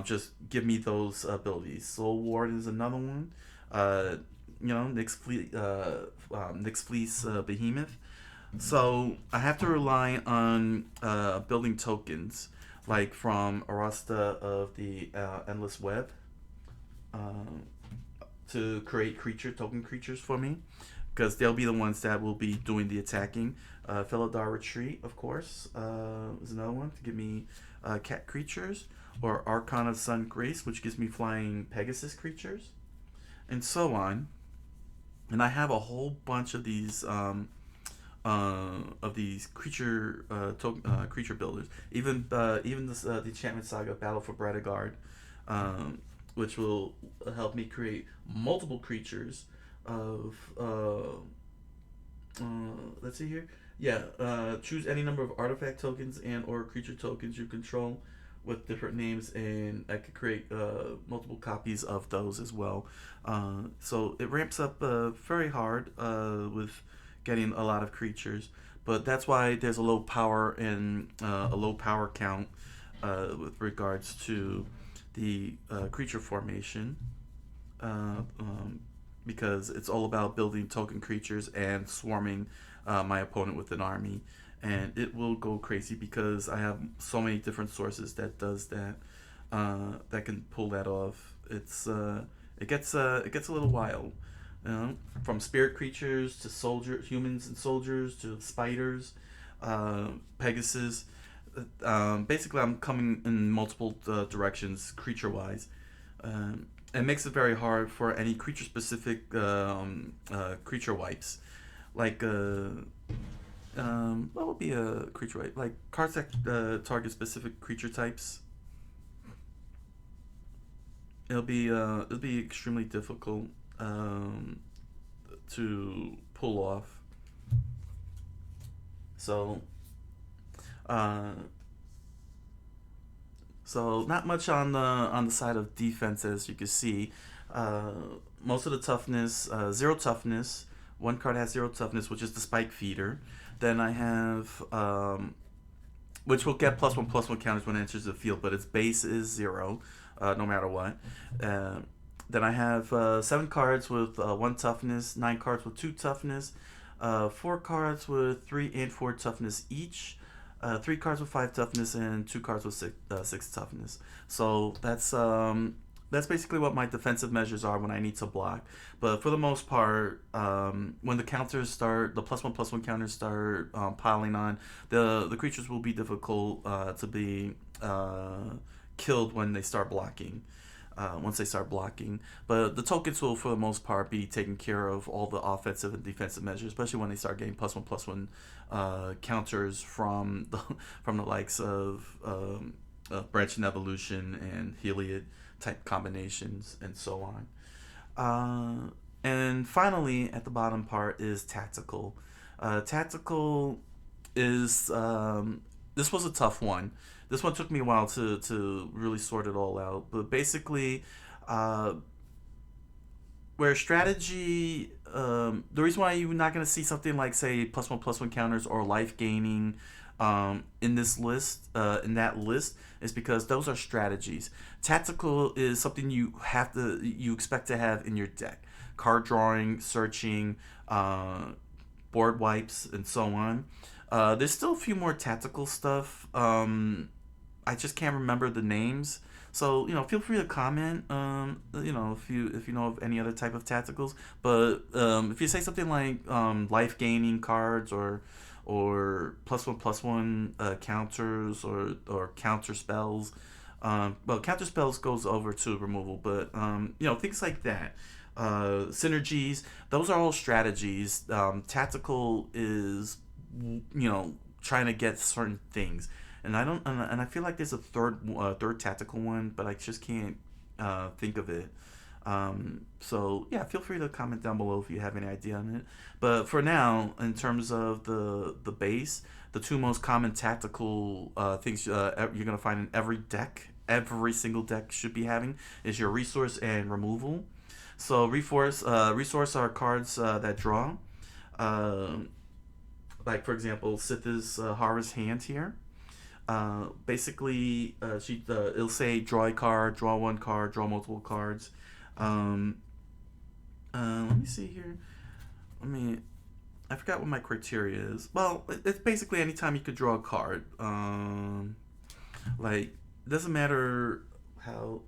Speaker 1: just give me those abilities. Soul Ward is another one. Uh, Nyx Fleece Behemoth. So I have to rely on building tokens, like from Arasta of the Endless Web, um, to create token creatures for me, because they'll be the ones that will be doing the attacking. Felidar Retreat, of course, is another one to give me cat creatures, or Archon of Sun Grace, which gives me flying Pegasus creatures, and so on. And I have a whole bunch of these creature builders. Even the enchantment saga Battle for Bradagard, which will help me create multiple creatures of let's see here. Yeah, choose any number of artifact tokens and or creature tokens you control with different names, and I could create multiple copies of those as well. So it ramps up very hard with getting a lot of creatures, but that's why there's a low power and a low power count with regards to the creature formation, uh, um, because it's all about building token creatures and swarming my opponent with an army, and it will go crazy because I have so many different sources that does that, that can pull that off. It gets a little wild. From spirit creatures to humans and soldiers to spiders, Pegasus. Basically, I'm coming in multiple directions creature wise. It makes it very hard for any creature specific creature wipes. Like, what would be a creature wipe? Like cards that target specific creature types. It'll be extremely difficult to pull off. So, uh, not much on the side of defense, as you can see. Uh, Most of the toughness, zero toughness. One card has zero toughness, which is the Spike Feeder. Then I have, which will get +1/+1 counters when it enters the field, but its base is zero, no matter what. Uh, then I have 7 cards with 1 toughness, 9 cards with 2 toughness, 4 cards with 3 and 4 toughness each, 3 cards with 5 toughness, and 2 cards with 6 toughness. So that's basically what my defensive measures are when I need to block. But for the most part, when the counters start, the +1/+1 counters start piling on, the creatures will be difficult to be killed when they start blocking. Once they start blocking, but the tokens will, for the most part, be taking care of all the offensive and defensive measures, especially when they start getting +1/+1 counters from from the likes of Branch and Evolution and Heliod type combinations, and so on. And finally, at the bottom part is tactical. Tactical is this was a tough one. This one took me a while to really sort it all out. But basically, uh, where strategy, the reason why you're not going to see something like, say, +1/+1 counters or life gaining in this list, in that list, is because those are strategies. Tactical is something you expect to have in your deck. Card drawing, searching, board wipes, and so on. There's still a few more tactical stuff. I just can't remember the names. So feel free to comment. If you know of any other type of tacticals. But if you say something like life gaining cards, or +1/+1 counters, or counter spells. Well, counter spells goes over to removal, but things like that. Synergies. Those are all strategies. Tactical is trying to get certain things, and I feel like there's a third tactical one, but I just can't think of it. So yeah, feel free to comment down below if you have any idea on it. But for now, in terms of the base, the two most common tactical things you're gonna find in every single deck should be having is your resource and removal. So resource are cards that draw. Um like for example, Sythis Harvest Hand here. Basically, it'll say draw a card, draw one card, draw multiple cards. Um, Let me see here. I mean, I forgot what my criteria is. Well, it's basically anytime you could draw a card. Like it doesn't matter how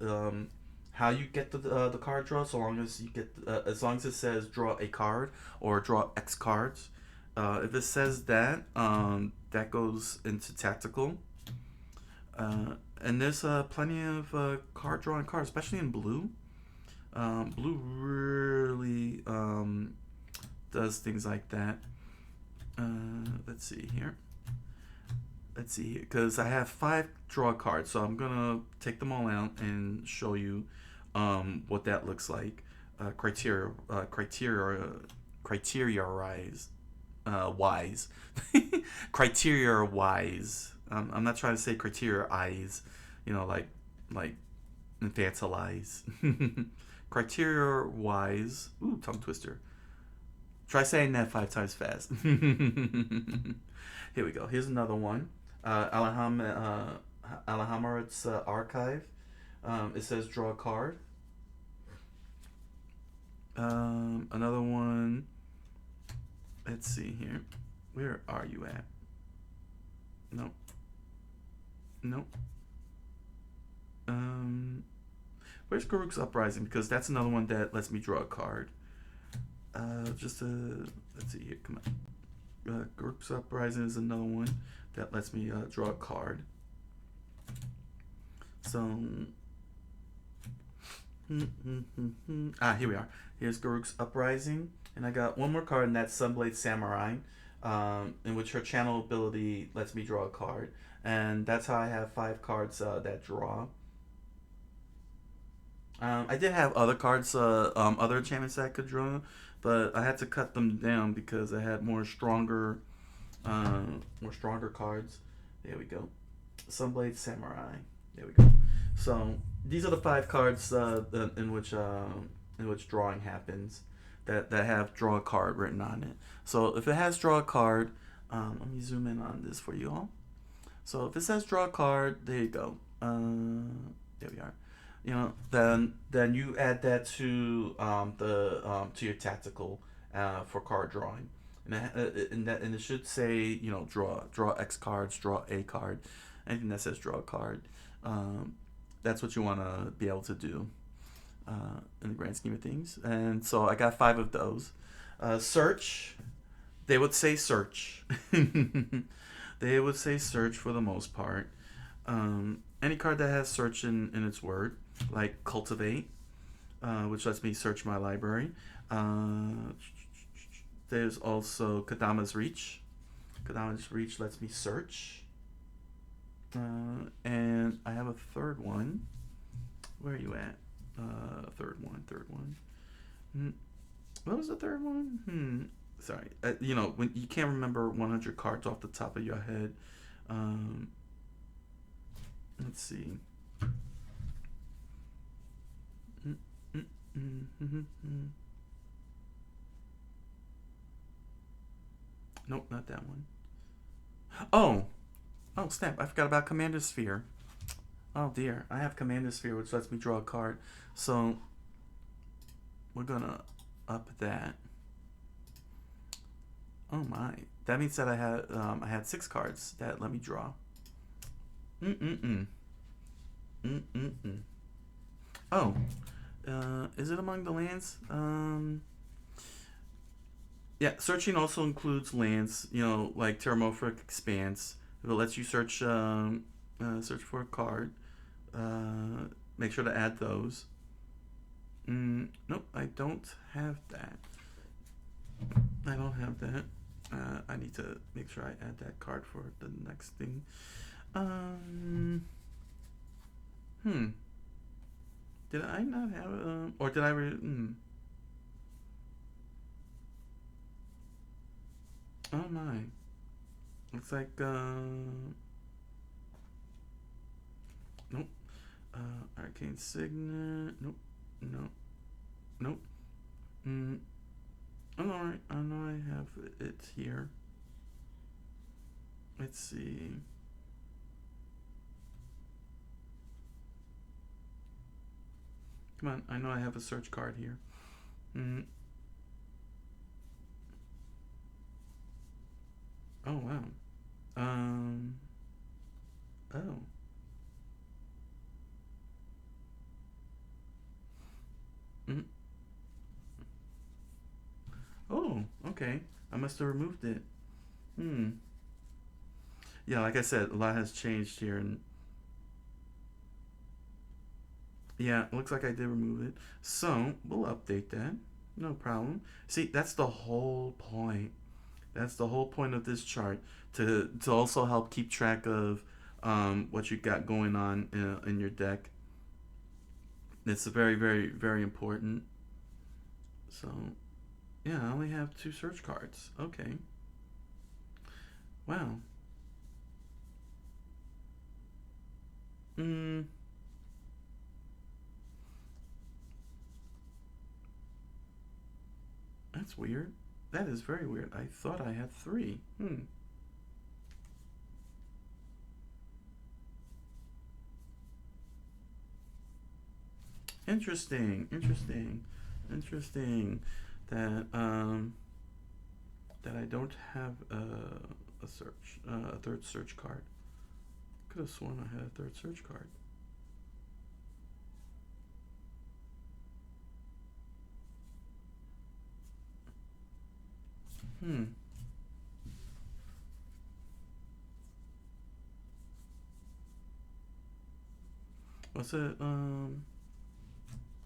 Speaker 1: you get the card draw, so long as you get as long as it says draw a card or draw X cards. If it says that, that goes into tactical. And there's plenty of card drawing cards, especially in blue. Blue really does things like that. Let's see here. Let's see here, because I have 5 draw cards, so I'm gonna take them all out and show you what that looks like. Criteria wise, criteria wise. I'm not trying to say criteria eyes, like infantilize. Criteria wise. Ooh, tongue twister. Try saying that 5 times fast. Here we go. Here's another one. Alhamarit's archive. It says draw a card. Another one. Let's see here. Where are you at? Nope. Nope. Where's Garuk's Uprising? Because that's another one that lets me draw a card. Let's see here. Come on. Garuk's Uprising is another one that lets me draw a card. So, here we are. Here's Garuk's Uprising, and I got one more card, and that's Sunblade Samurai, in which her channel ability lets me draw a card, and that's how I have 5 cards that draw. I did have other cards, other enchantments that I could draw, but I had to cut them down because I had more stronger cards. There we go. Sunblade Samurai. There we go. So these are the 5 cards in which drawing happens that have draw a card written on it. So if it has draw a card, let me zoom in on this for you all. So if it says draw a card, there you go. There we are. Then you add that to to your tactical for card drawing, and it should say draw X cards, draw a card, anything that says draw a card. That's what you want to be able to do in the grand scheme of things. And so I got 5 of those. Search, they would say search. They would say search for the most part. Any card that has search in its word, like cultivate, which lets me search my library. There's also Kadama's Reach. Kadama's Reach lets me search. And I have a third one. Where are you at? Third one. What was the third one? Sorry. When you can't remember 100 cards off the top of your head. Let's see. Nope, not that one. Oh, snap. I forgot about Commander Sphere. Oh, dear. I have Commander Sphere, which lets me draw a card. So, we're going to up that. Oh, my. That means that I had 6 cards that let me draw. Oh. Is it among the lands? Yeah, searching also includes lands, like Terramorphic Expanse. If it lets you search for a card, make sure to add those. Nope, I don't have that. I don't have that. I need to make sure I add that card for the next thing. Did I not have or did I? Oh my! Looks like nope. Arcane Signet. Nope. No. Nope. Mm. Oh, alright. I know I have it here. Let's see. Come on. I know I have a search card here. Mm. Oh wow. Um. Oh. Mm. Oh. Okay. I must have removed it. Hmm. Yeah, like I said, a lot has changed here, and yeah, it looks like I did remove it. So we'll update that. No problem. See, that's the whole point. That's the whole point of this chart, to also help keep track of what you got going on in your deck. It's very, very, very important. So yeah, I only have 2 search cards. Okay. Wow. Hmm. That's weird. That is very weird. I thought I had 3. Hmm. Interesting. Interesting. Interesting. That that I don't have a search a third search card. Could have sworn I had a third search card. Hmm. Was it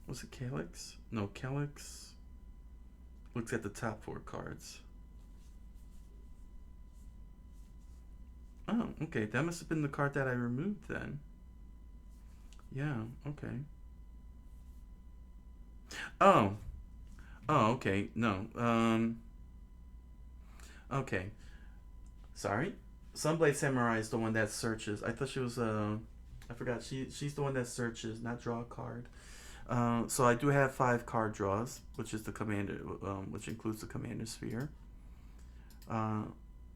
Speaker 1: was it Calyx? No, Calyx looks at the top 4 cards. Oh, okay. That must have been the card that I removed then. Yeah, okay. Oh. Oh, okay. No. Okay. Sorry. Sunblade Samurai is the one that searches. I thought she was I forgot. She's the one that searches, not draw a card. So I do have 5 card draws, which is the commander, which includes the commander sphere. Uh,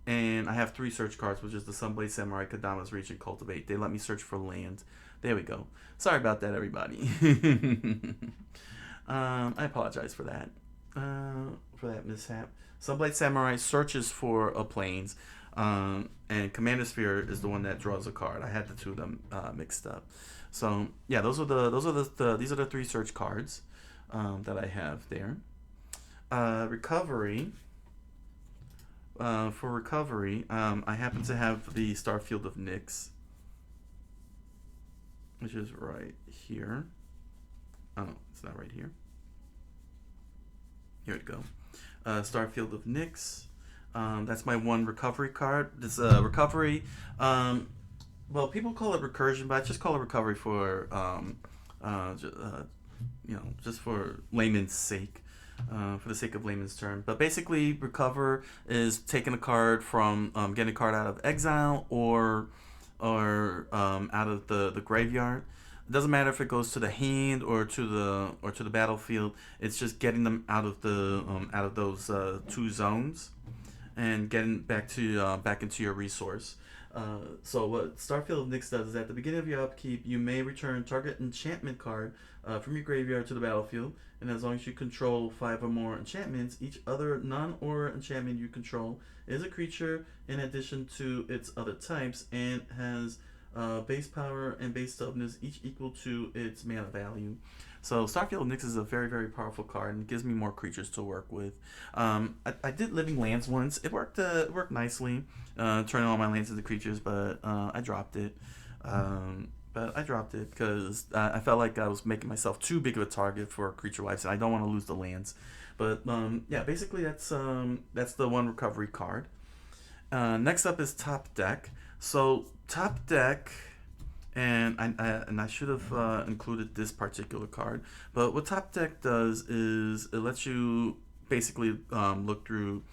Speaker 1: and I have 3 search cards, which is the Sunblade Samurai, Kadama's Reach, and Cultivate. They let me search for land. There we go. Sorry about that, everybody. I apologize for that mishap. Sunblade Samurai searches for a plains, and Commander Sphere is the one that draws a card. I had the 2 of them mixed up. So yeah, these are the 3 search cards that I have there. Recovery. For recovery, I happen to have the Starfield of Nyx, which is right here. Oh, it's not right here. Here we go. Starfield of Nyx. That's my 1 recovery card. This recovery. Well, people call it recursion, but I just call it recovery for just for layman's sake. For the sake of layman's term. But basically, recover is taking a card from getting a card out of exile or out of the graveyard. It doesn't matter if it goes to the hand or to the battlefield. It's just getting them out of those 2 zones and getting back into your resource. So what Starfield of Nyx does is at the beginning of your upkeep, you may return target enchantment card from your graveyard to the battlefield, and as long as you control 5 or more enchantments, each other non-aura enchantment you control is a creature in addition to its other types and has base power and base toughness each equal to its mana value. So Starfield Nyx is a very, very powerful card and gives me more creatures to work with. I did Living Lands once. It worked nicely, turning all my lands into creatures, but I dropped it. But I dropped it because I felt like I was making myself too big of a target for creature lives, and I don't want to lose the lands. But yeah, basically that's the 1 recovery card. Next up is Top Deck. So Top Deck And I should have included this particular card. But what Top Deck does is it lets you basically look through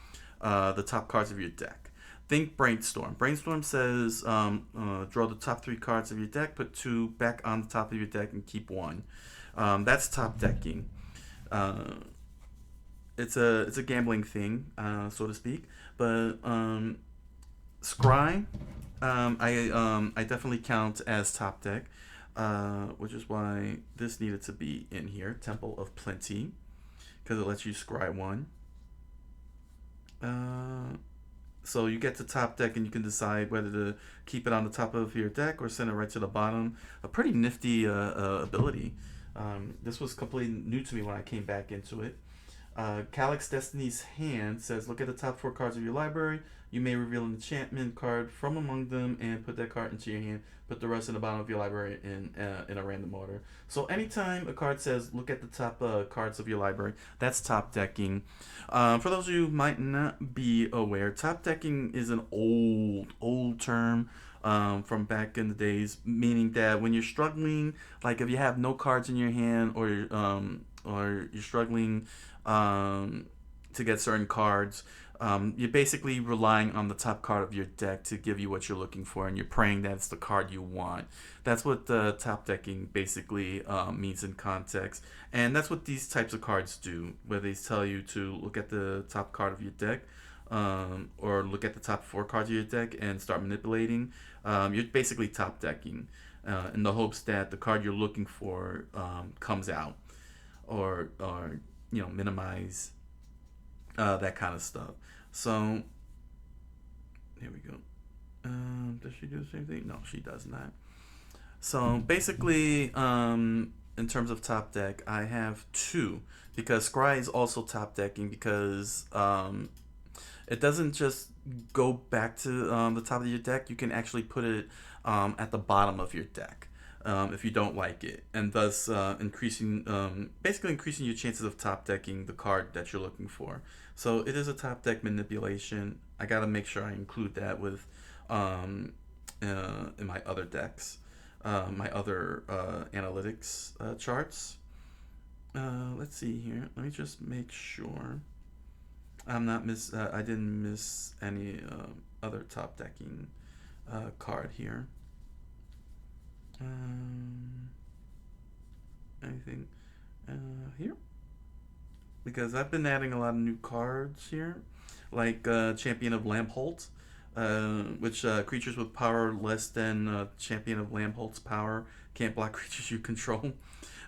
Speaker 1: the top cards of your deck. Think Brainstorm. Brainstorm says draw the top 3 cards of your deck, put 2 back on the top of your deck, and keep 1. That's top decking. Uh, it's a gambling thing, so to speak. But Scry, I definitely count as top deck, which is why this needed to be in here. Temple of Plenty, because it lets you scry 1. So you get to top deck and you can decide whether to keep it on the top of your deck or send it right to the bottom. A pretty nifty ability. This was completely new to me when I came back into it. Calyx Destiny's Hand says, look at the top 4 cards of your library. You may reveal an enchantment card from among them and put that card into your hand. Put the rest in the bottom of your library in a random order. So anytime a card says, look at the top cards of your library, that's top decking. For those of you who might not be aware, top decking is an old term from back in the days, meaning that when you're struggling, like if you have no cards in your hand, or you're struggling to get certain cards, you're basically relying on the top card of your deck to give you what you're looking for, and you're praying that it's the card you want. That's what the top decking basically means in context, and that's what these types of cards do, where they tell you to look at the top card of your deck, or look at the top 4 cards of your deck and start manipulating. You're basically top decking in the hopes that the card you're looking for comes out, or minimize that kind of stuff. So here we go. Does she do the same thing? No, she does not. So basically, in terms of top deck, I have 2, because Scry is also top decking, because it doesn't just go back to the top of your deck. You can actually put it at the bottom of your deck if you don't like it, and thus basically increasing your chances of top decking the card that you're looking for. So it is a top deck manipulation. I gotta make sure I include that with in my other decks, my other analytics charts. Let's see here. Let me just make sure I didn't miss any other top decking card here. Anything here? Because I've been adding a lot of new cards here, like Champion of Lampholt, which creatures with power less than Champion of Lampholt's power can't block creatures you control.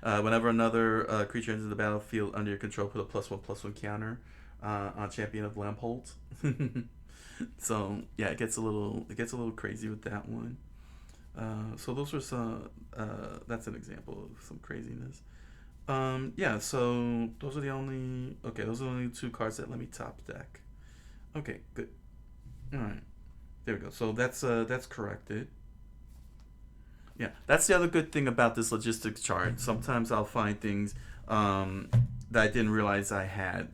Speaker 1: Whenever another creature enters the battlefield under your control, put a +1/+1 counter on Champion of Lampholt. So yeah, it gets a little crazy with that one. So those are some. That's an example of some craziness. Yeah. So those are the only. Okay, those are the only 2 cards that let me top deck. Okay, good. All right, there we go. So that's corrected. Yeah, that's the other good thing about this logistics chart. Sometimes I'll find things that I didn't realize I had,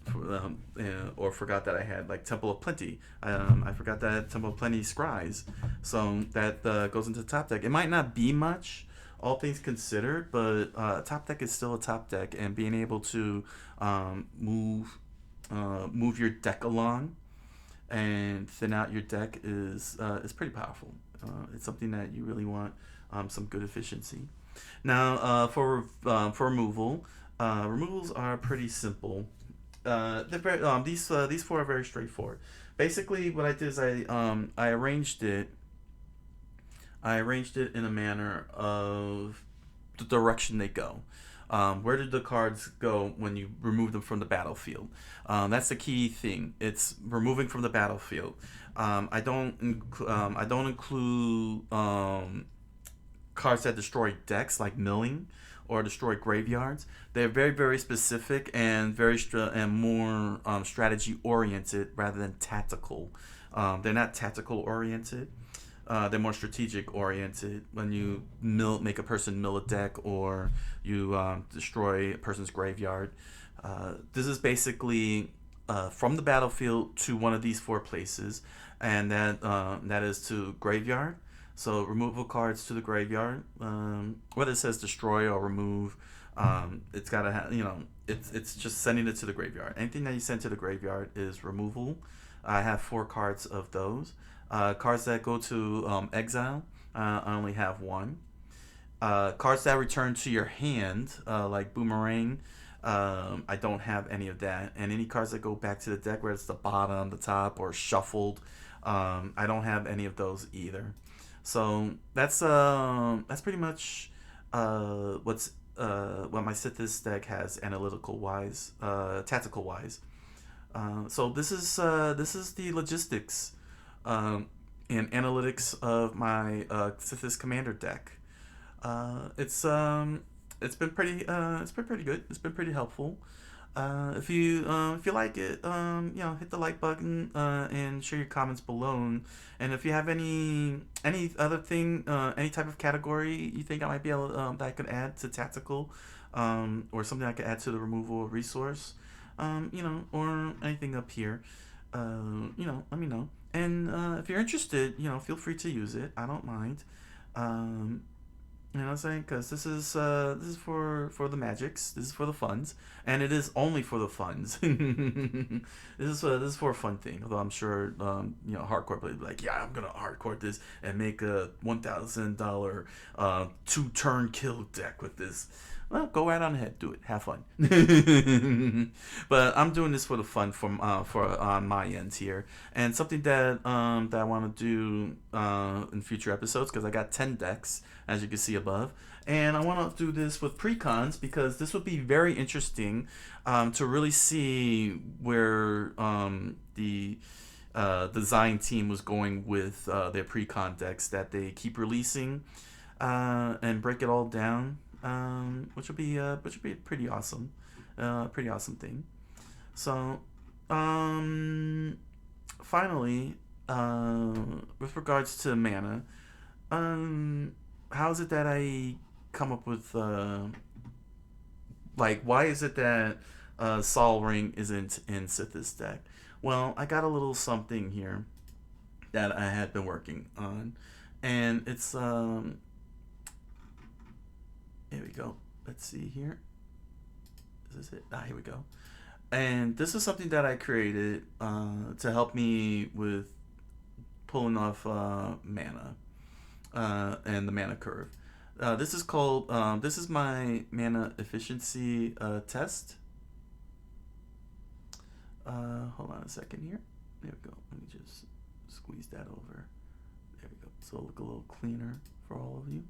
Speaker 1: or forgot that I had, like Temple of Plenty. I forgot that Temple of Plenty scries, so that goes into top deck. It might not be much, all things considered, but top deck is still a top deck, and being able to move your deck along and thin out your deck is pretty powerful. It's something that you really want some good efficiency. Now, for removal. Removals are pretty simple. These 4 are very straightforward. Basically, what I did is I arranged it. I arranged it in a manner of the direction they go. Where did the cards go when you remove them from the battlefield? That's the key thing. It's removing from the battlefield. I don't include cards that destroy decks, like milling or destroy graveyards. They're very, very specific and more strategy oriented rather than tactical. They're not tactical oriented. They're more strategic oriented. When you make a person mill a deck, or you destroy a person's graveyard, this is basically from the battlefield to one of these 4 places, and that is to graveyard, So removal cards to the graveyard. Whether it says destroy or remove, it's gotta have, it's just sending it to the graveyard. Anything that you send to the graveyard is removal. I have 4 cards of those. Cards that go to exile, I only have 1. Cards that return to your hand, like Boomerang, I don't have any of that. And any cards that go back to the deck, whether it's the bottom, the top, or shuffled, I don't have any of those either. So that's pretty much what my Sythis deck has analytical wise, tactical wise. So this is the logistics and analytics of my Sythis Commander deck. It's been pretty good. It's been pretty helpful. If you like it, hit the like button and share your comments below. And if you have any other thing, any type of category you think I might be able that I could add to tactical, or something I could add to the removal resource, or anything up here, let me know. And if you're interested, feel free to use it. I don't mind. You know what I'm saying? Because this is for the magics. This is for the funds, and it is only for the funds. This is for a fun thing. Although I'm sure hardcore players be like, yeah, I'm gonna hardcore this and make a $1,000 2-turn kill deck with this. Well, go right on ahead, do it, have fun. But I'm doing this for the fun for on my end here, and something that I want to do in future episodes, because I got 10 decks as you can see above, and I want to do this with precons because this would be very interesting to really see where the design team was going with their precon decks that they keep releasing, and break it all down. Which would be a pretty awesome thing. So, finally, with regards to mana, how is it that I come up with why is it that Sol Ring isn't in Sythis deck? Well, I got a little something here that I had been working on, and it's here we go. Let's see here. Is this it? Here we go. And this is something that I created to help me with pulling off mana and the mana curve. This is called, this is my mana efficiency test. Hold on a second here. There we go. Let me just squeeze that over. There we go. So it'll look a little cleaner for all of you.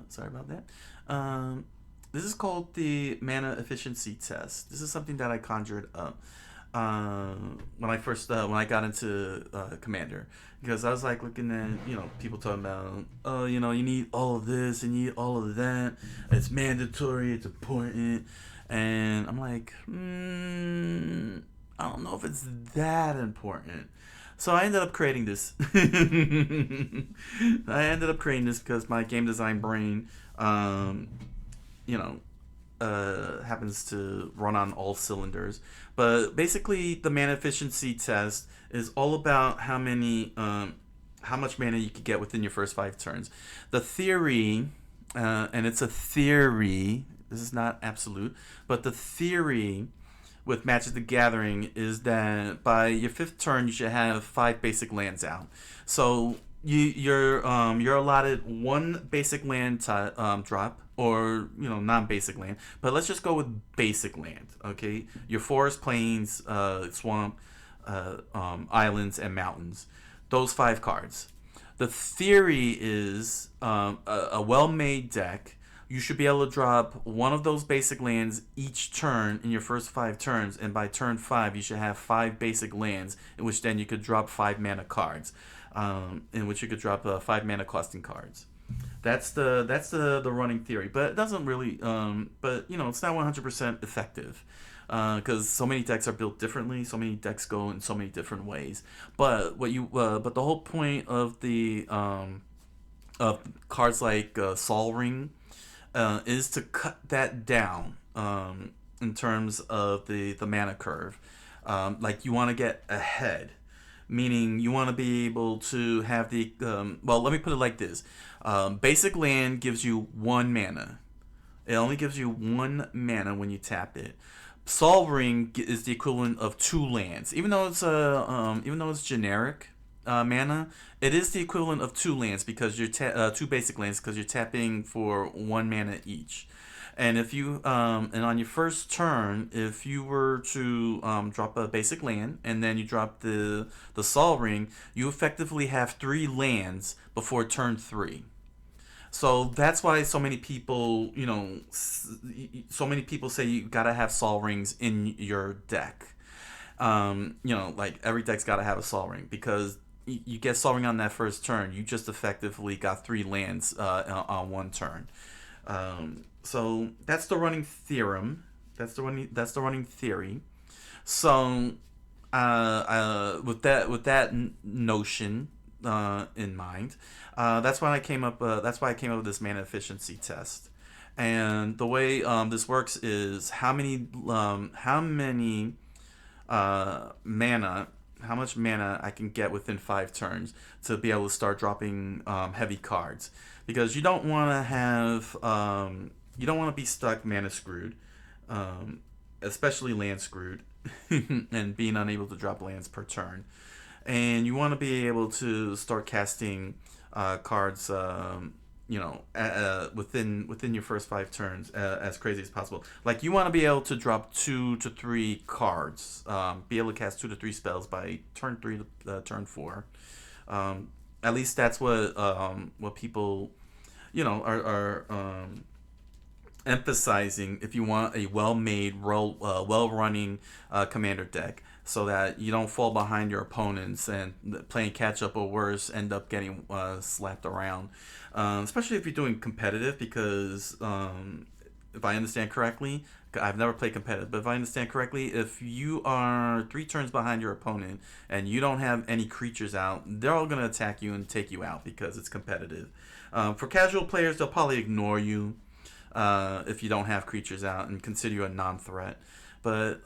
Speaker 1: Sorry about that. This is called the mana efficiency test. This is something that I conjured up when I first when I got into Commander, because I was like looking at people talking about you need all of this, you need all of that, it's mandatory, it's important, and I'm like I don't know if it's that important. So I ended up creating this. Because my game design brain, happens to run on all cylinders. But basically, the mana efficiency test is all about how much mana you could get within your first 5 turns. The theory, and it's a theory. This is not absolute, but the theory with MagictheGathering is that by your 5th turn you should have 5 basic lands out. So you're allotted 1 basic land drop, or non-basic land. But let's just go with basic land. Okay, your forest, plains, swamp, islands, and mountains. Those 5 cards. The theory is a well-made deck. You should be able to drop 1 of those basic lands each turn in your first 5 turns, and by turn 5 you should have 5 basic lands, in which then you could drop 5 mana cards, in which you could drop 5 mana costing cards. That's the running theory, but it doesn't really but it's not 100% effective, because so many decks are built differently. So many decks go in so many different ways. But but the whole point of the of cards like Sol Ring is to cut that down in terms of the mana curve. Like, you want to get ahead, meaning you want to be able to have the well, let me put it like this. Basic land gives you 1 mana. It only gives you 1 mana when you tap it. Sol Ring is the equivalent of 2 lands. Even though it's generic mana, it is the equivalent of 2 lands because you're 2 basic lands because you're tapping for 1 mana each. And if you and on your first turn, if you were to drop a basic land and then you drop the Sol Ring, you effectively have 3 lands before turn 3. So that's why so many people, so many people say you gotta have Sol Rings in your deck. Like every deck's gotta have a Sol Ring because you get Sol Ring on that first turn, you just effectively got 3 lands on 1 turn. So that's the running theorem. That's the running theory. So with that notion in mind, that's why I came up. That's why I came up with this mana efficiency test. And the way this works is mana, how much mana I can get within 5 turns to be able to start dropping heavy cards, because you don't want to have you don't want to be stuck mana screwed, especially land screwed, and being unable to drop lands per turn. And you want to be able to start casting cards, within your first 5 turns, as crazy as possible. Like you want to be able to drop 2 to 3 cards, be able to cast 2 to 3 spells by turn 3 to turn 4. At least that's what people, are emphasizing if you want a well-made, well-running commander deck, so that you don't fall behind your opponents and playing catch-up or worse, end up getting slapped around. Especially if you're doing competitive, because if I understand correctly, I've never played competitive, but if I understand correctly, if you are 3 turns behind your opponent and you don't have any creatures out, they're all going to attack you and take you out because it's competitive. For casual players, they'll probably ignore you if you don't have creatures out and consider you a non-threat. But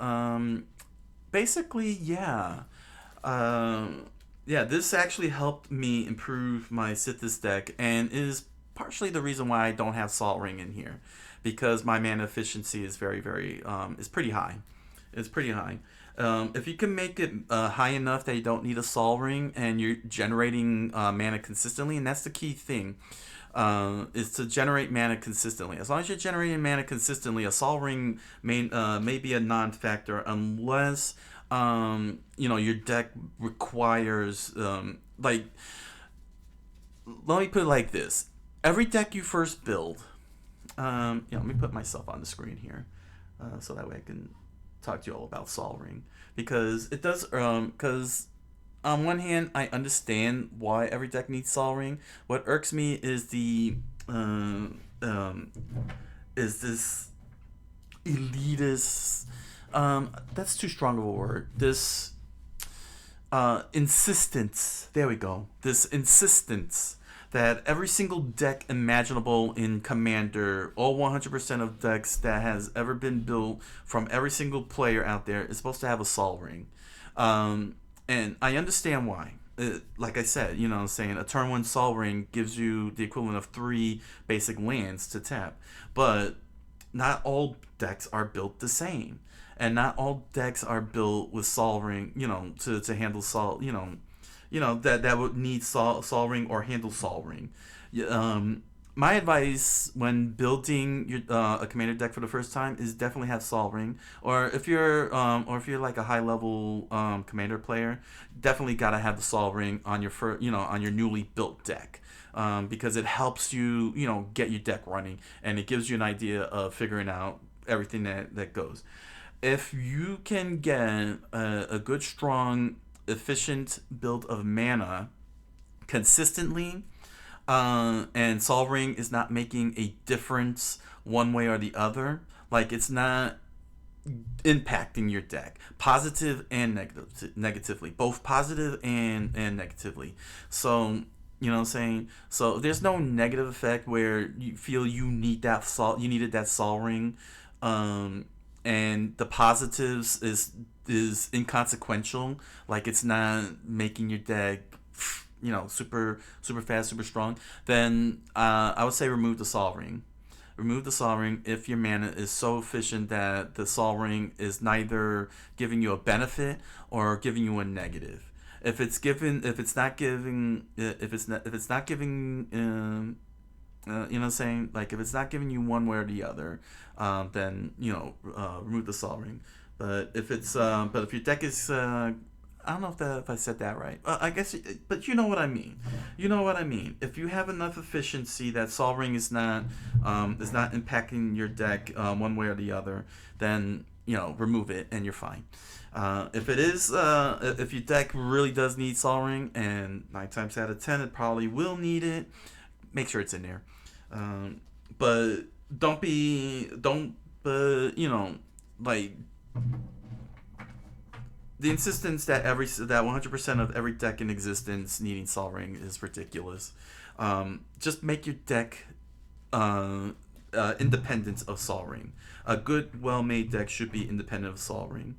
Speaker 1: basically, yeah. This actually helped me improve my Sythis deck and is partially the reason why I don't have Salt Ring in here, because my mana efficiency is very, very, is pretty high. It's pretty high. If you can make it high enough that you don't need a Sol Ring and you're generating mana consistently, and that's the key thing, is to generate mana consistently. As long as you're generating mana consistently, a Sol Ring may be a non-factor unless your deck requires let me put it like this: every deck you first build, let me put myself on the screen here, so that way I can talk to you all about Sol Ring, because it does because on one hand I understand why every deck needs Sol Ring. What irks me is is this elitist, that's too strong of a word, this insistence, there we go, this insistence that every single deck imaginable in Commander, all 100% of decks that has ever been built from every single player out there, is supposed to have a Sol Ring. And I understand why. Like I said, saying a turn 1 Sol Ring gives you the equivalent of 3 basic lands to tap. But not all decks are built the same. And not all decks are built with Sol Ring, to handle Sol, that would need Sol Ring or handle Sol Ring. My advice when building your a commander deck for the first time is definitely have Sol Ring. Or if you're like a high level commander player, definitely gotta have the Sol Ring on your on your newly built deck. Because it helps you, get your deck running, and it gives you an idea of figuring out everything that goes. If you can get a good, strong, efficient build of mana consistently, and Sol Ring is not making a difference one way or the other, like it's not impacting your deck positive and negatively, both positive and negatively. So you know what I'm saying? So there's no negative effect where you feel you needed that Sol Ring, and the positives is inconsequential. Like it's not making your deck, super fast, super strong. Then I would say remove the Sol Ring. Remove the Sol Ring if your mana is so efficient that the Sol Ring is neither giving you a benefit or giving you a negative. If it's not giving, you know what I'm saying? Like if it's not giving you one way or the other, then remove the Sol Ring. But if your deck is, I don't know if I said that right. I guess, but you know what I mean. You know what I mean. If you have enough efficiency that Sol Ring is not impacting your deck one way or the other, then remove it and you're fine. If it is, if your deck really does need Sol Ring, and 9 times out of 10 it probably will need it, make sure it's in there. But like the insistence that 100% of every deck in existence needing Sol Ring is ridiculous. Just make your deck independent of Sol Ring. A good, well-made deck should be independent of Sol Ring.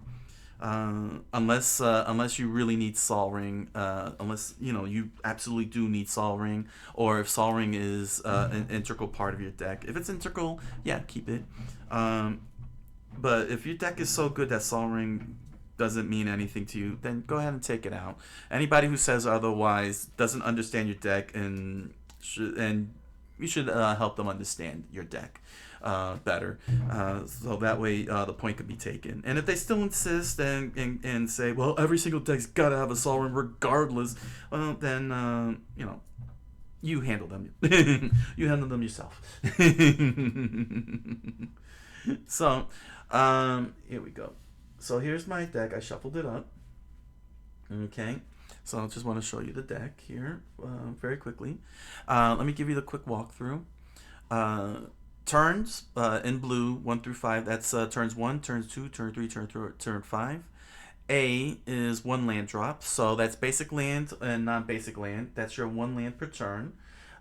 Speaker 1: Unless you really need Sol Ring, unless you absolutely do need Sol Ring, or if Sol Ring is an integral part of your deck. If it's integral, yeah, keep it. But if your deck is so good that Sol Ring doesn't mean anything to you, then go ahead and take it out. Anybody who says otherwise doesn't understand your deck, and you should help them understand your deck better, so that way the point could be taken. And if they still insist and say, well, every single deck's gotta have a Sol Ring regardless, well, then you handle them. You handle them yourself. So here we go. So here's my deck. I shuffled it up. Okay. So I just want to show you the deck here very quickly. Let me give you the quick walkthrough. Turns in blue 1 through 5. That's turns 1, turns 2, turn 3, turn 5. A is 1 land drop. So that's basic land and non-basic land. That's your 1 land per turn.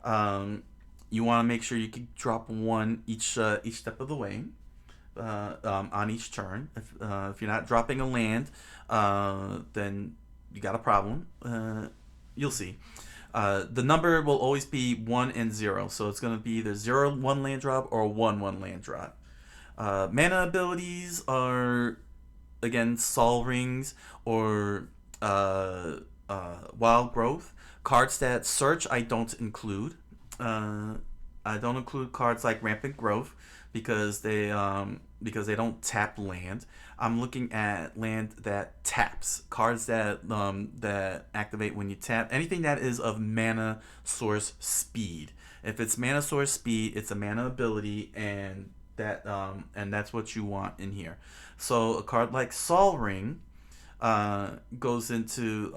Speaker 1: You want to make sure you can drop 1 each step of the way. On each turn. If you're not dropping a land, then you got a problem. You'll see. The number will always be 1 and 0, so it's going to be either 0 1 land drop or 1 1 land drop. Mana abilities are again Sol Rings or Wild Growth. Cards that search I don't include. I don't include cards like Rampant Growth because they don't tap land. I'm looking at land that taps. Cards that activate when you tap. Anything that is of mana source speed. If it's mana source speed, it's a mana ability, and that's what you want in here. So a card like Sol Ring goes into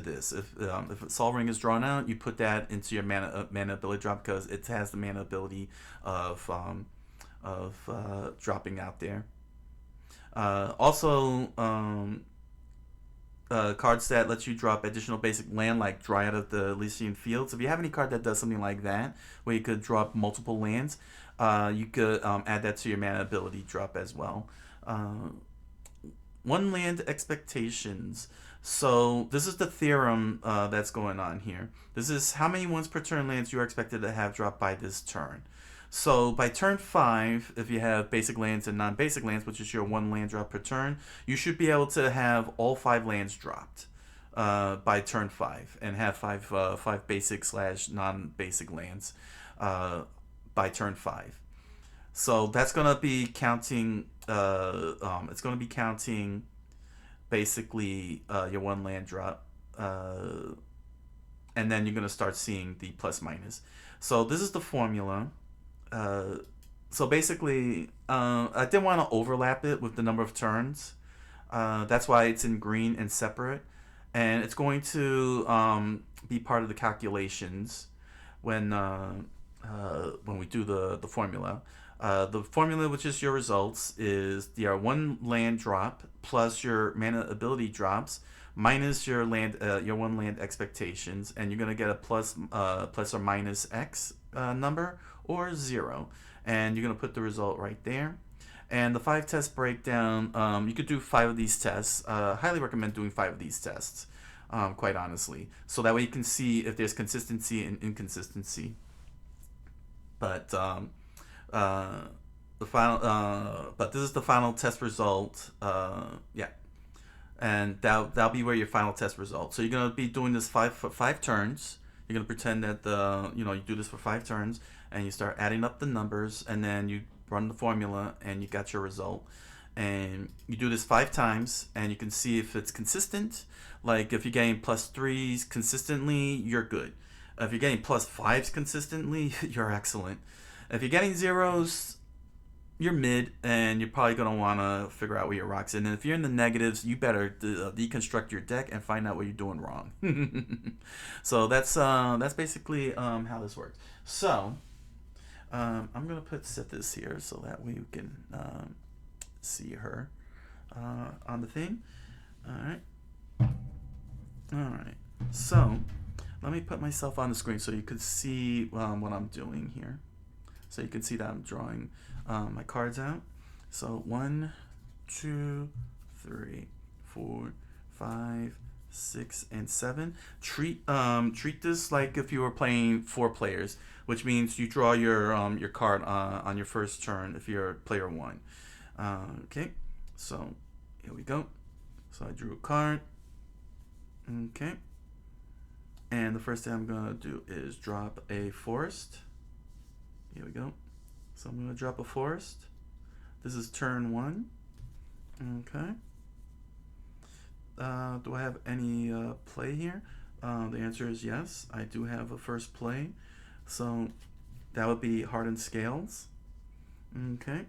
Speaker 1: this. If Sol Ring is drawn out, you put that into your mana ability drop because it has the mana ability of dropping out there. Also, cards that let you drop additional basic land, like Dryad of the Elysian Fields. If you have any card that does something like that, where you could drop multiple lands, you could add that to your mana ability drop as well. 1 land expectations. So this is the theorem that's going on here. This is how many once per turn lands you are expected to have dropped by this turn. So by turn 5, if you have basic lands and non-basic lands, which is your 1 land drop per turn, you should be able to have all 5 lands dropped by turn 5 and have 5 basic / non-basic lands by turn 5. So that's gonna be counting. It's gonna be counting basically your 1 land drop, and then you're gonna start seeing the plus minus. So this is the formula. So basically, I didn't want to overlap it with the number of turns. That's why it's in green and separate, and it's going to be part of the calculations when we do the formula. The formula, which is your results, is your 1 land drop plus your mana ability drops minus your 1 land expectations, and you're gonna get a plus or minus X number or 0, and you're gonna put the result right there. And the 5 test breakdown, you could do 5 of these tests. Highly recommend doing 5 of these tests, quite honestly. So that way you can see if there's consistency and inconsistency. But but this is the final test result. Yeah, and that'll be where your final test result. So you're gonna be doing this for 5 turns. You're gonna pretend that you do this for 5 turns, and you start adding up the numbers, and then you run the formula, and you got your result. And you do this 5 times, and you can see if it's consistent. Like if you're getting +3s consistently, you're good. If you're getting +5s consistently, you're excellent. If you're getting zeros, you're mid, and you're probably gonna want to figure out where your rocks in. And if you're in the negatives, you better deconstruct your deck and find out what you're doing wrong. So that's basically how this works. So I'm gonna put Sythis here so that way you can see her on the thing. All right. So let me put myself on the screen so you can see what I'm doing here. So you can see that I'm drawing my cards out. So 1, 2, 3, 4, 5, 6, and 7. Treat this like if you were playing 4 players, which means you draw your card on your first turn if you're player 1. Okay, so here we go. So I drew a card. Okay, and the first thing I'm gonna do is drop a forest. Here we go. So I'm gonna drop a forest. This is turn 1. Okay. Do I have any play here? The answer is yes. I do have a first play. So that would be hardened scales. Okay.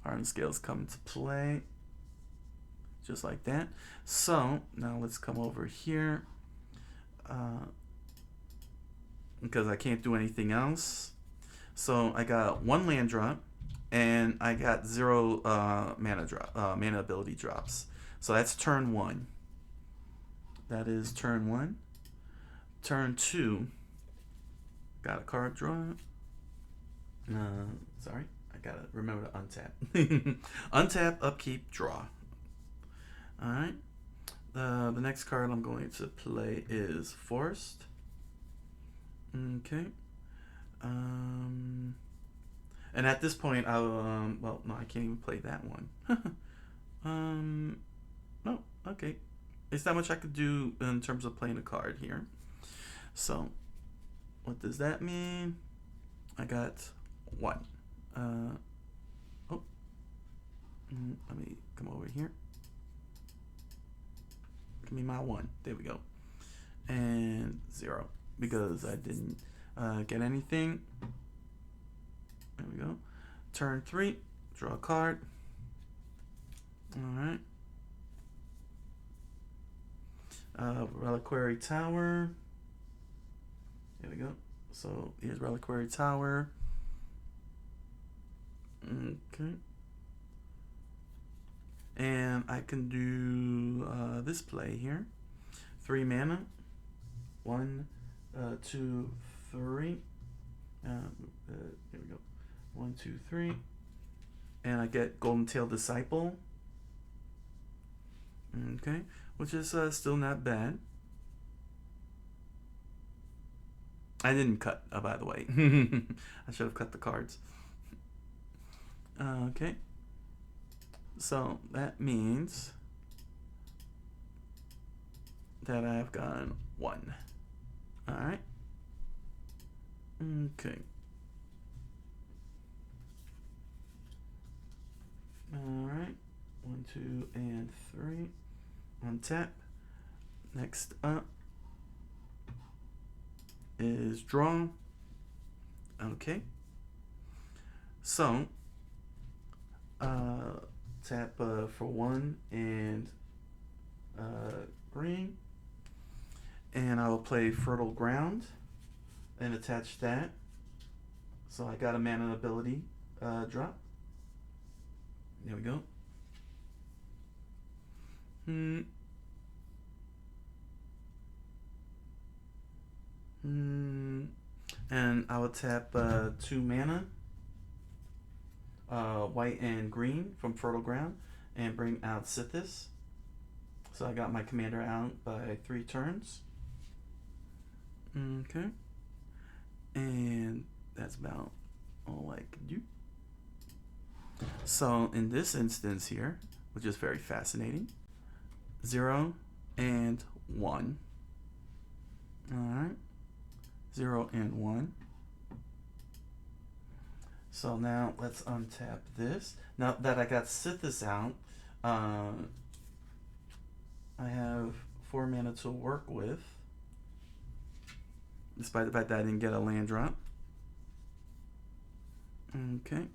Speaker 1: Hardened scales come into play. Just like that. So now let's come over here. Because I can't do anything else. So I got 1 land drop, and I got 0 mana ability drops. So that's turn 1. That is turn 1. Turn 2. Got a card draw. Sorry, I gotta remember to untap. Untap, upkeep, draw. All right. The next card I'm going to play is Forest. Okay. And at this point, well, no, I can't even play that one. No, okay. It's not much I could do in terms of playing a card here. So, what does that mean? I got 1. Let me come over here. Give me my 1. There we go. And 0 because I didn't get anything. There we go. Turn 3. Draw a card. All right. Reliquary Tower. There we go. So here's Reliquary Tower. Okay. And I can do this play here. 3 mana. 1, 2, 3. Here we go. 1, 2, 3. And I get Golden Tail Disciple. Okay. Which is still not bad. I didn't cut, by the way. I should have cut the cards. Okay. So that means that I've gotten 1. All right. Okay. All right. 1, 2, and 3. Untap. Next up is draw. Okay. So tap for 1 and green, and I will play Fertile Ground and attach that. So I got a mana ability drop. There we go. And I will tap 2 mana white and green from Fertile Ground and bring out Sythis. So I got my commander out by 3 turns. Okay. And that's about all I could do. So in this instance here, which is very fascinating, 0 and 1. Alright. 0 and 1. So now let's untap this. Now that I got Sythis out, I have 4 mana to work with, despite the fact that I didn't get a land drop. Okay.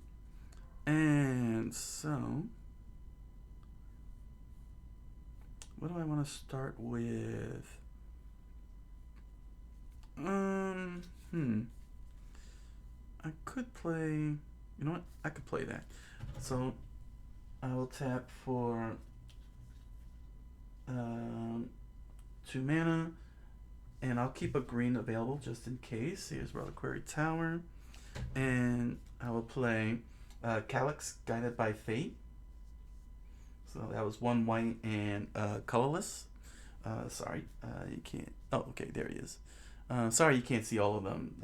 Speaker 1: And so, what do I want to start with? I could play, you know what? I could play that. So, I will tap for 2 mana, and I'll keep a green available just in case. Here's Reliquary Tower, and I will play Calyx, Guided by Fate. So that was 1 white and colorless. Sorry, you can't. Oh, okay, there he is. Sorry, you can't see all of them.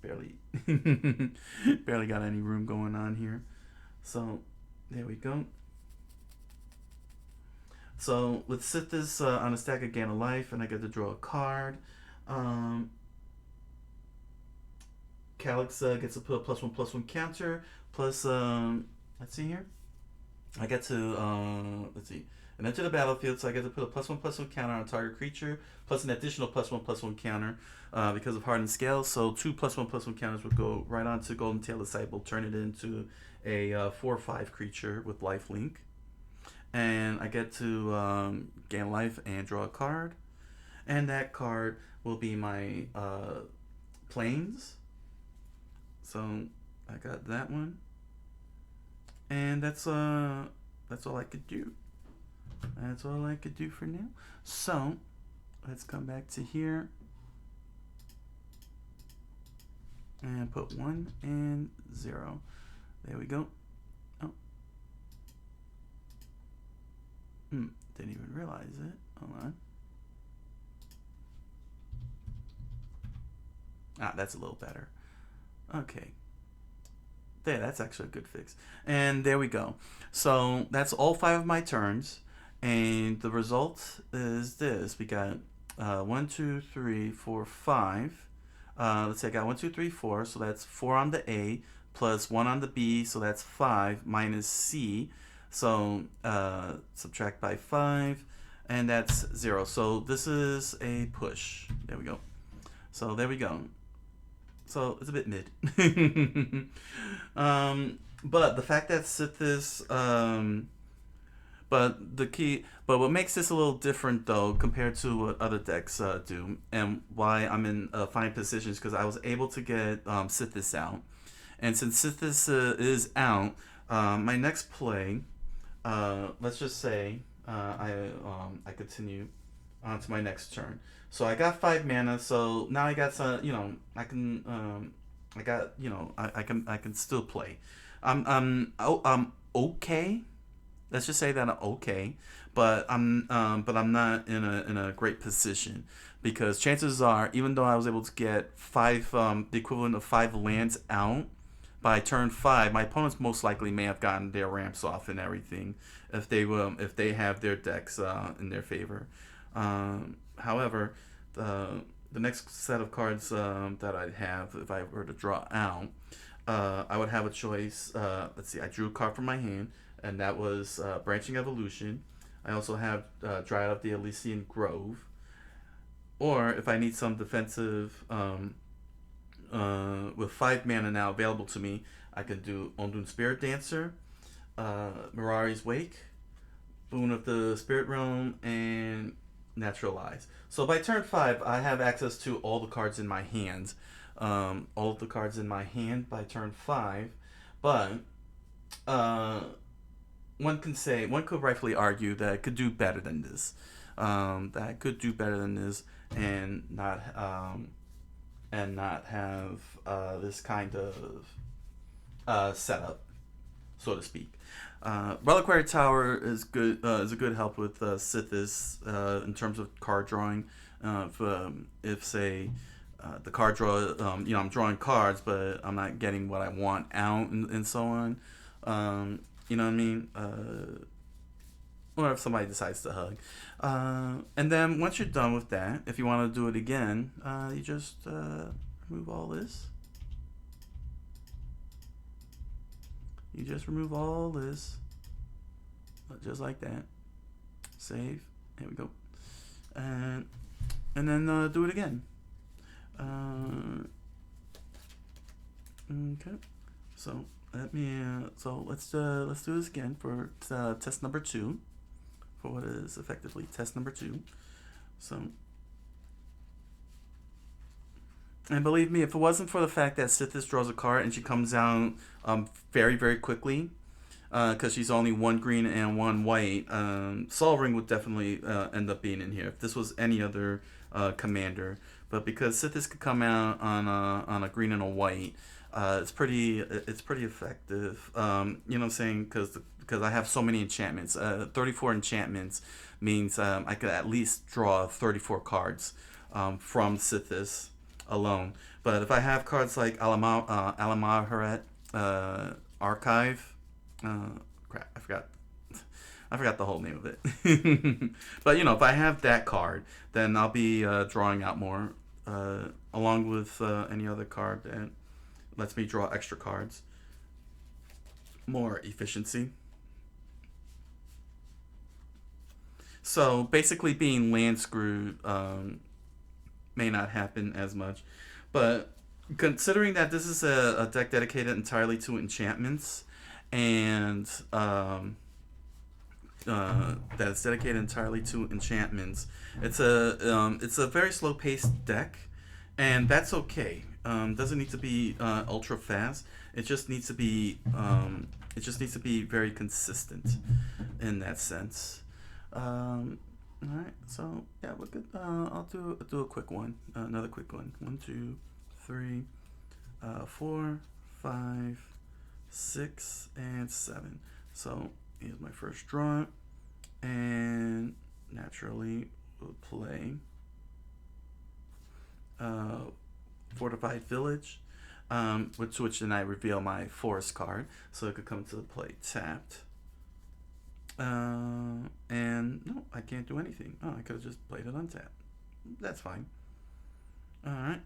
Speaker 1: Barely, barely got any room going on here. So there we go. So with Sythis on a stack, I gain a life, and I get to draw a card. Calyx gets to put a +1/+1 counter. Plus, let's see here. I get to let's see, and enter the battlefield, so I get to put a +1/+1 counter on target creature, plus an additional +1/+1 counter because of hardened scales. So 2 +1/+1 counters would go right onto Golden Tail Disciple, turn it into a 4/5 creature with lifelink, and I get to gain life and draw a card, and that card will be my planes. So I got that one, and that's all I could do. That's all I could do for now. So let's come back to here and put 1 and 0. There we go. Oh, didn't even realize it. Hold on. That's a little better. Okay. There, that's actually a good fix. And there we go. So that's all 5 of my turns. And the result is this. We got 1, 2, 3, 4, 5. Let's say I got 1, 2, 3, 4. So that's 4 on the A plus 1 on the B. So that's 5 minus C. So subtract by 5. And that's 0. So this is a push. There we go. So there we go. So it's a bit mid. But the fact that Sythis, but what makes this a little different though compared to what other decks do, and why I'm in fine positions, because I was able to get Sythis out, and since Sythis is out, my next play, let's just say I continue on to my next turn. So I got 5 mana. So now I got some. I can. I can still play. I'm okay. Let's just say that I'm okay, but I'm not in a great position, because chances are, even though I was able to get 5 the equivalent of 5 lands out by turn 5, my opponents most likely may have gotten their ramps off and everything if they have their decks in their favor. However, the next set of cards that I'd have if I were to draw out, I would have a choice. Let's see, I drew a card from my hand, and that was Branching Evolution. I also have Dryad of the Elysian Grove. Or if I need some defensive, with 5 mana now available to me, I could do Ondun Spirit Dancer, Mirari's Wake, Boon of the Spirit Realm, and Naturalize. So by turn 5, I have access to all the cards in my hand. All of the cards in my hand by turn 5. But one could rightfully argue that I could do better than this. That I could do better than this and not have this kind of setup. so to speak. Reliquary Tower is good. Is a good help with Sythis in terms of card drawing. If say the card draw, I'm drawing cards, but I'm not getting what I want out, and so on. You know what I mean? Or if somebody decides to hug. And then once you're done with that, if you want to do it again, you just remove all this. You just remove all this, just like that. Save. There we go. And then do it again. Okay. So let me. So let's do this again for test number 2, for what is effectively test number 2. So. And believe me, if it wasn't for the fact that Sythis draws a card and she comes down very, very quickly, because she's only 1 green and 1 white, Sol Ring would definitely end up being in here if this was any other commander. But because Sythis could come out on a green and a white, it's pretty effective. You know what I'm saying? Because I have so many enchantments. 34 enchantments means I could at least draw 34 cards from Sythis alone. But if I have cards like Alamaharet Archive, crap, I forgot the whole name of it. But if I have that card, then I'll be drawing out more, along with any other card that lets me draw extra cards. More efficiency. So basically, being land screwed may not happen as much, but considering that this is a deck dedicated entirely to enchantments, and that's dedicated entirely to enchantments, it's a very slow paced deck, and that's okay. Doesn't need to be ultra fast. It just needs to be very consistent in that sense. All right, so yeah, we're good. I'll do a quick one, another quick one. 1, 2, 3, 4, 5, 6, and 7. So here's my first draw, and naturally we'll play Fortified Village, which then I reveal my forest card, so it could come to play tapped. And no, I can't do anything. Oh, I could have just played it untapped. That's fine. Alright.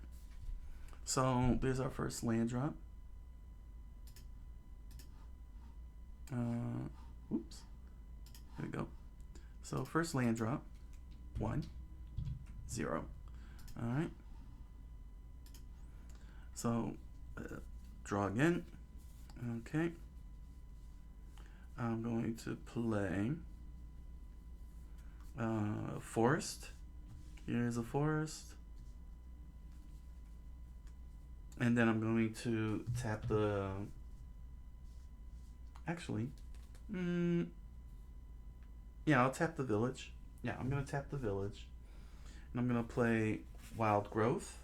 Speaker 1: So there's our first land drop. Oops. There we go. So first land drop. 1, 0. Alright. So draw again. Okay. I'm going to play forest. Here's a forest. And then I'm going to tap the... Actually, yeah, I'll tap the village. Yeah, I'm going to tap the village. And I'm going to play Wild Growth.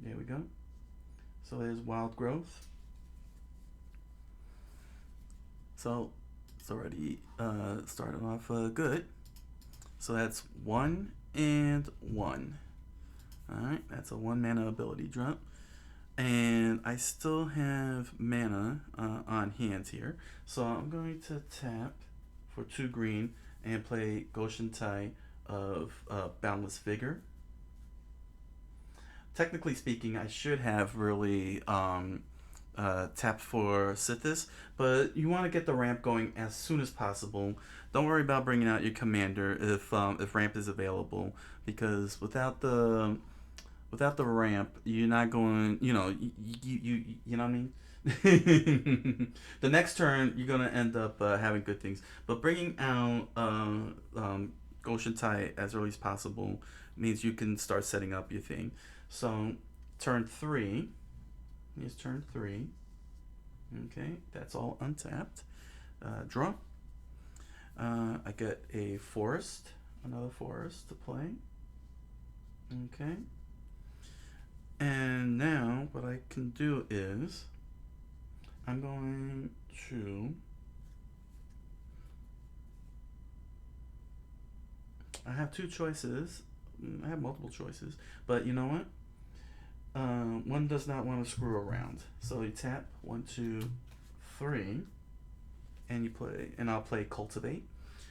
Speaker 1: There we go. So there's Wild Growth. So it's already started off good. So that's 1 and 1. Alright, that's a 1 mana ability drop. And I still have mana on hand here. So I'm going to tap for 2 green and play Goshen Tai of Boundless Vigor. Technically speaking, I should have really tapped for Sythis, but you want to get the ramp going as soon as possible. Don't worry about bringing out your commander if ramp is available, because without the ramp, you're not going. You know what I mean. The next turn, you're gonna end up having good things, but bringing out Goshen Tai as early as possible means you can start setting up your thing. So turn 3. Here's turn 3. Okay, that's all untapped. Draw. I get a forest, another forest to play. Okay. And now what I can do is I'm going to... I have two choices. I have multiple choices. But you know what? One does not want to screw around. So you tap 1, 2, 3, and you play, and I'll play Cultivate,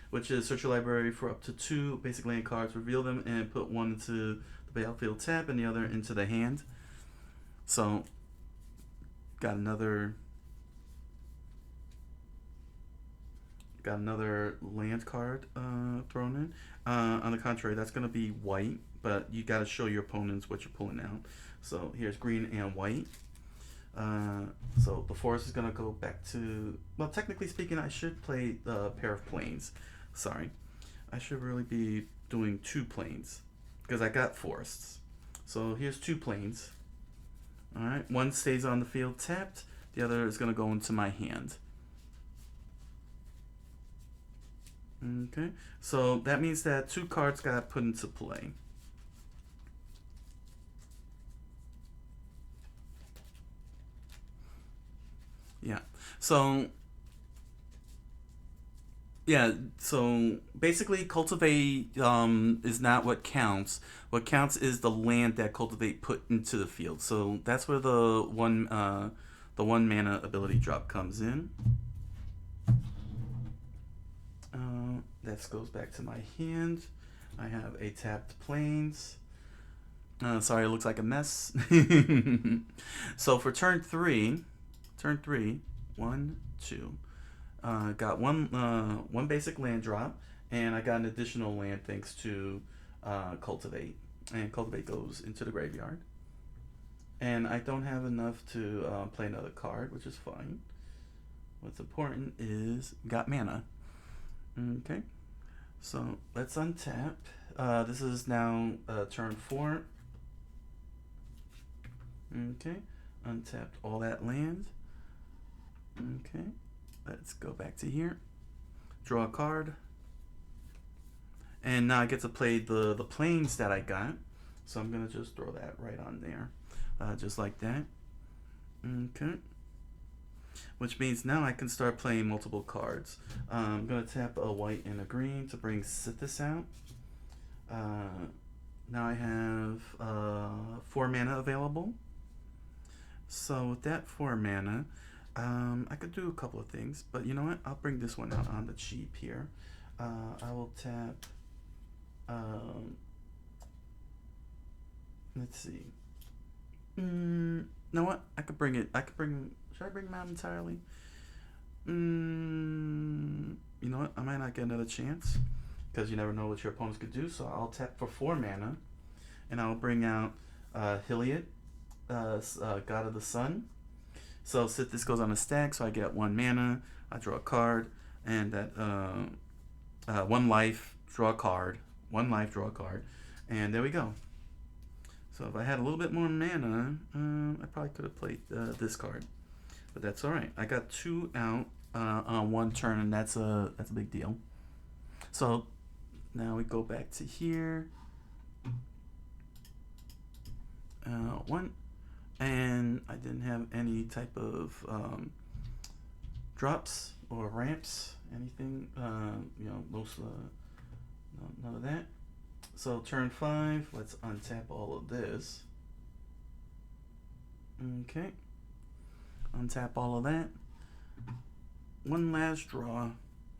Speaker 1: which is search your library for up to 2 basic land cards, reveal them, and put one into the battlefield tap and the other into the hand. So, got another land card thrown in. On the contrary, that's going to be white, but you got to show your opponents what you're pulling out. So here's green and white. So the forest is going to go back to... Well, technically speaking, I should play the pair of planes. Sorry. I should really be doing 2 planes because I got forests. So here's 2 planes. Alright, one stays on the field tapped. The other is going to go into my hand. Okay, so that means that 2 cards got put into play. Yeah, so basically Cultivate is not what counts. What counts is the land that Cultivate put into the field. So that's where the one mana ability drop comes in. That goes back to my hand. I have a tapped plains. Sorry, it looks like a mess. So for turn 3, 1, 2. Got one basic land drop, and I got an additional land thanks to Cultivate. And Cultivate goes into the graveyard. And I don't have enough to play another card, which is fine. What's important is got mana. Okay, so let's untap. This is now turn 4. Okay, untapped all that land. Okay, let's go back to here. Draw a card. And now I get to play the planes that I got. So I'm going to just throw that right on there. Just like that. Okay. Which means now I can start playing multiple cards. I'm going to tap a white and a green to bring Sythis out. Now I have 4 mana available. So with that 4 mana, I could do a couple of things. But you know what? I'll bring this one out on the cheap here. I will tap... let's see. You know what? I could bring it. Should I bring him out entirely? You know what? I might not get another chance because you never know what your opponents could do. So I'll tap for 4 mana, and I'll bring out Hyliot, God of the Sun. So Sythis goes on a stack, so I get 1 mana. I draw a card, and that 1 life, draw a card. 1 life, draw a card, and there we go. So if I had a little bit more mana, I probably could have played this card, but that's all right. I got 2 out on 1 turn, and that's a big deal. So now we go back to here. 1, and I didn't have any type of drops or ramps, anything. You know, none of that. So turn 5, let's untap all of this. Okay. Untap all of that. 1 last draw.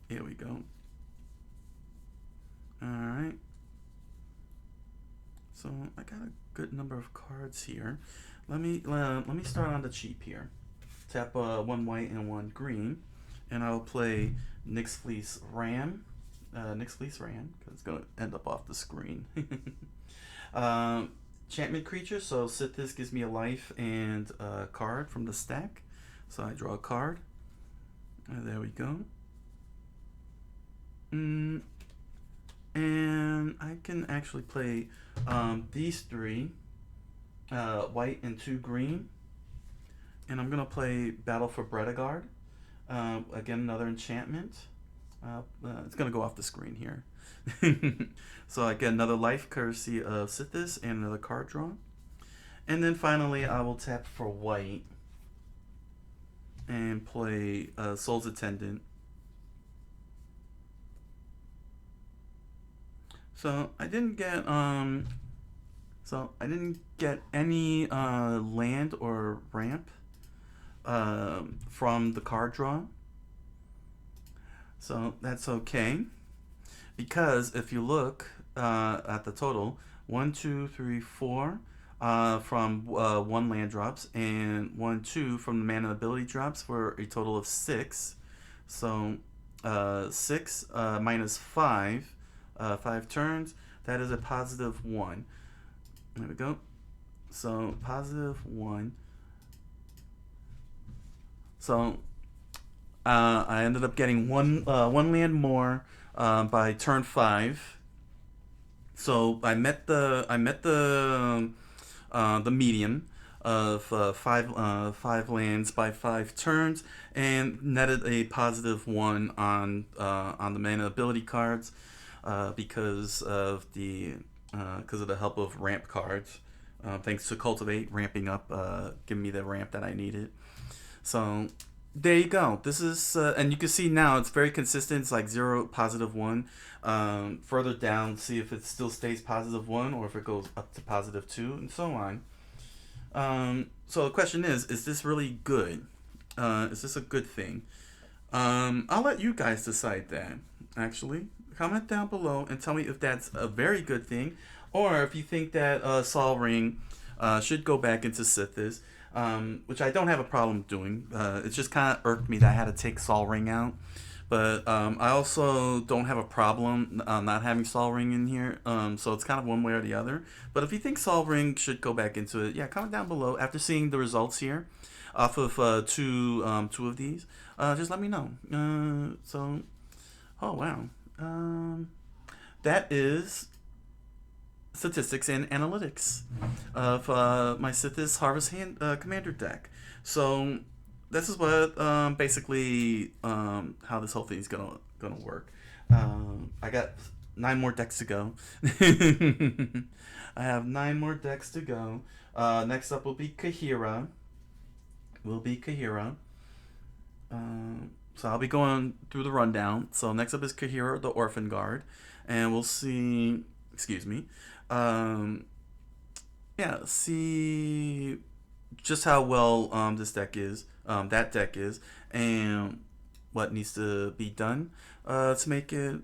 Speaker 1: Here we go. Alright. So I got a good number of cards here. Let me start on the cheap here. Tap 1 white and 1 green. And I'll play Nyx Fleece Ram. Because it's going to end up off the screen. Enchantment creature, so Sythis gives me a life and a card from the stack. So I draw a card. There we go. And I can actually play these 3, white and 2 green. And I'm going to play Battle for Bredegard. Again, another enchantment. It's going to go off the screen here. So I get another life courtesy of Sythis and another card draw. And then finally I will tap for white. and play Soul's Attendant. So I didn't get any land or ramp from the card draw. So that's okay, because if you look at the total, 1, 2, 3, 4 from 1 land drops, and 1, 2 from the mana ability drops, for a total of 6. So 6 minus 5, 5 turns, that is a positive 1. There we go. So positive 1. So I ended up getting one land more by turn 5. So I met the median of 5 lands by 5 turns, and netted a positive 1 on the mana ability cards because of the help of ramp cards. Thanks to Cultivate ramping up, giving me the ramp that I needed. So there you go. This is, and you can see now it's very consistent. It's like 0, positive 1. Further down, see if it still stays positive 1 or if it goes up to positive 2, and so on. So the question is this really good? Is this a good thing? I'll let you guys decide that, actually. Comment down below and tell me if that's a very good thing, or if you think that Sol Ring should go back into Sythis. Which I don't have a problem doing. It just kind of irked me that I had to take Sol Ring out. But I also don't have a problem not having Sol Ring in here. So it's kind of one way or the other. But if you think Sol Ring should go back into it, yeah, comment down below after seeing the results here off of two of these. Just let me know. Oh wow. That is statistics and analytics of my Sythis Harvest Hand Commander deck. So this is what basically how this whole thing is gonna work. I got 9 more decks to go. I have 9 more decks to go. Next up will be Kahira. So I'll be going through the rundown. So next up is Kahira, the Orphan Guard, and we'll see. Excuse me. See just how well this deck is, that deck is, and what needs to be done to make it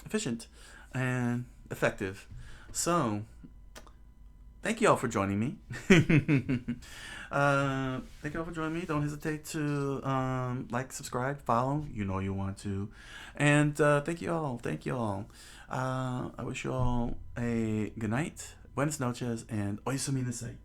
Speaker 1: efficient and effective. So, thank you all for joining me. Thank you all for joining me. Don't hesitate to like, subscribe, follow. You know you want to. And thank you all. I wish you all a good night, buenas noches, and oisu minasai.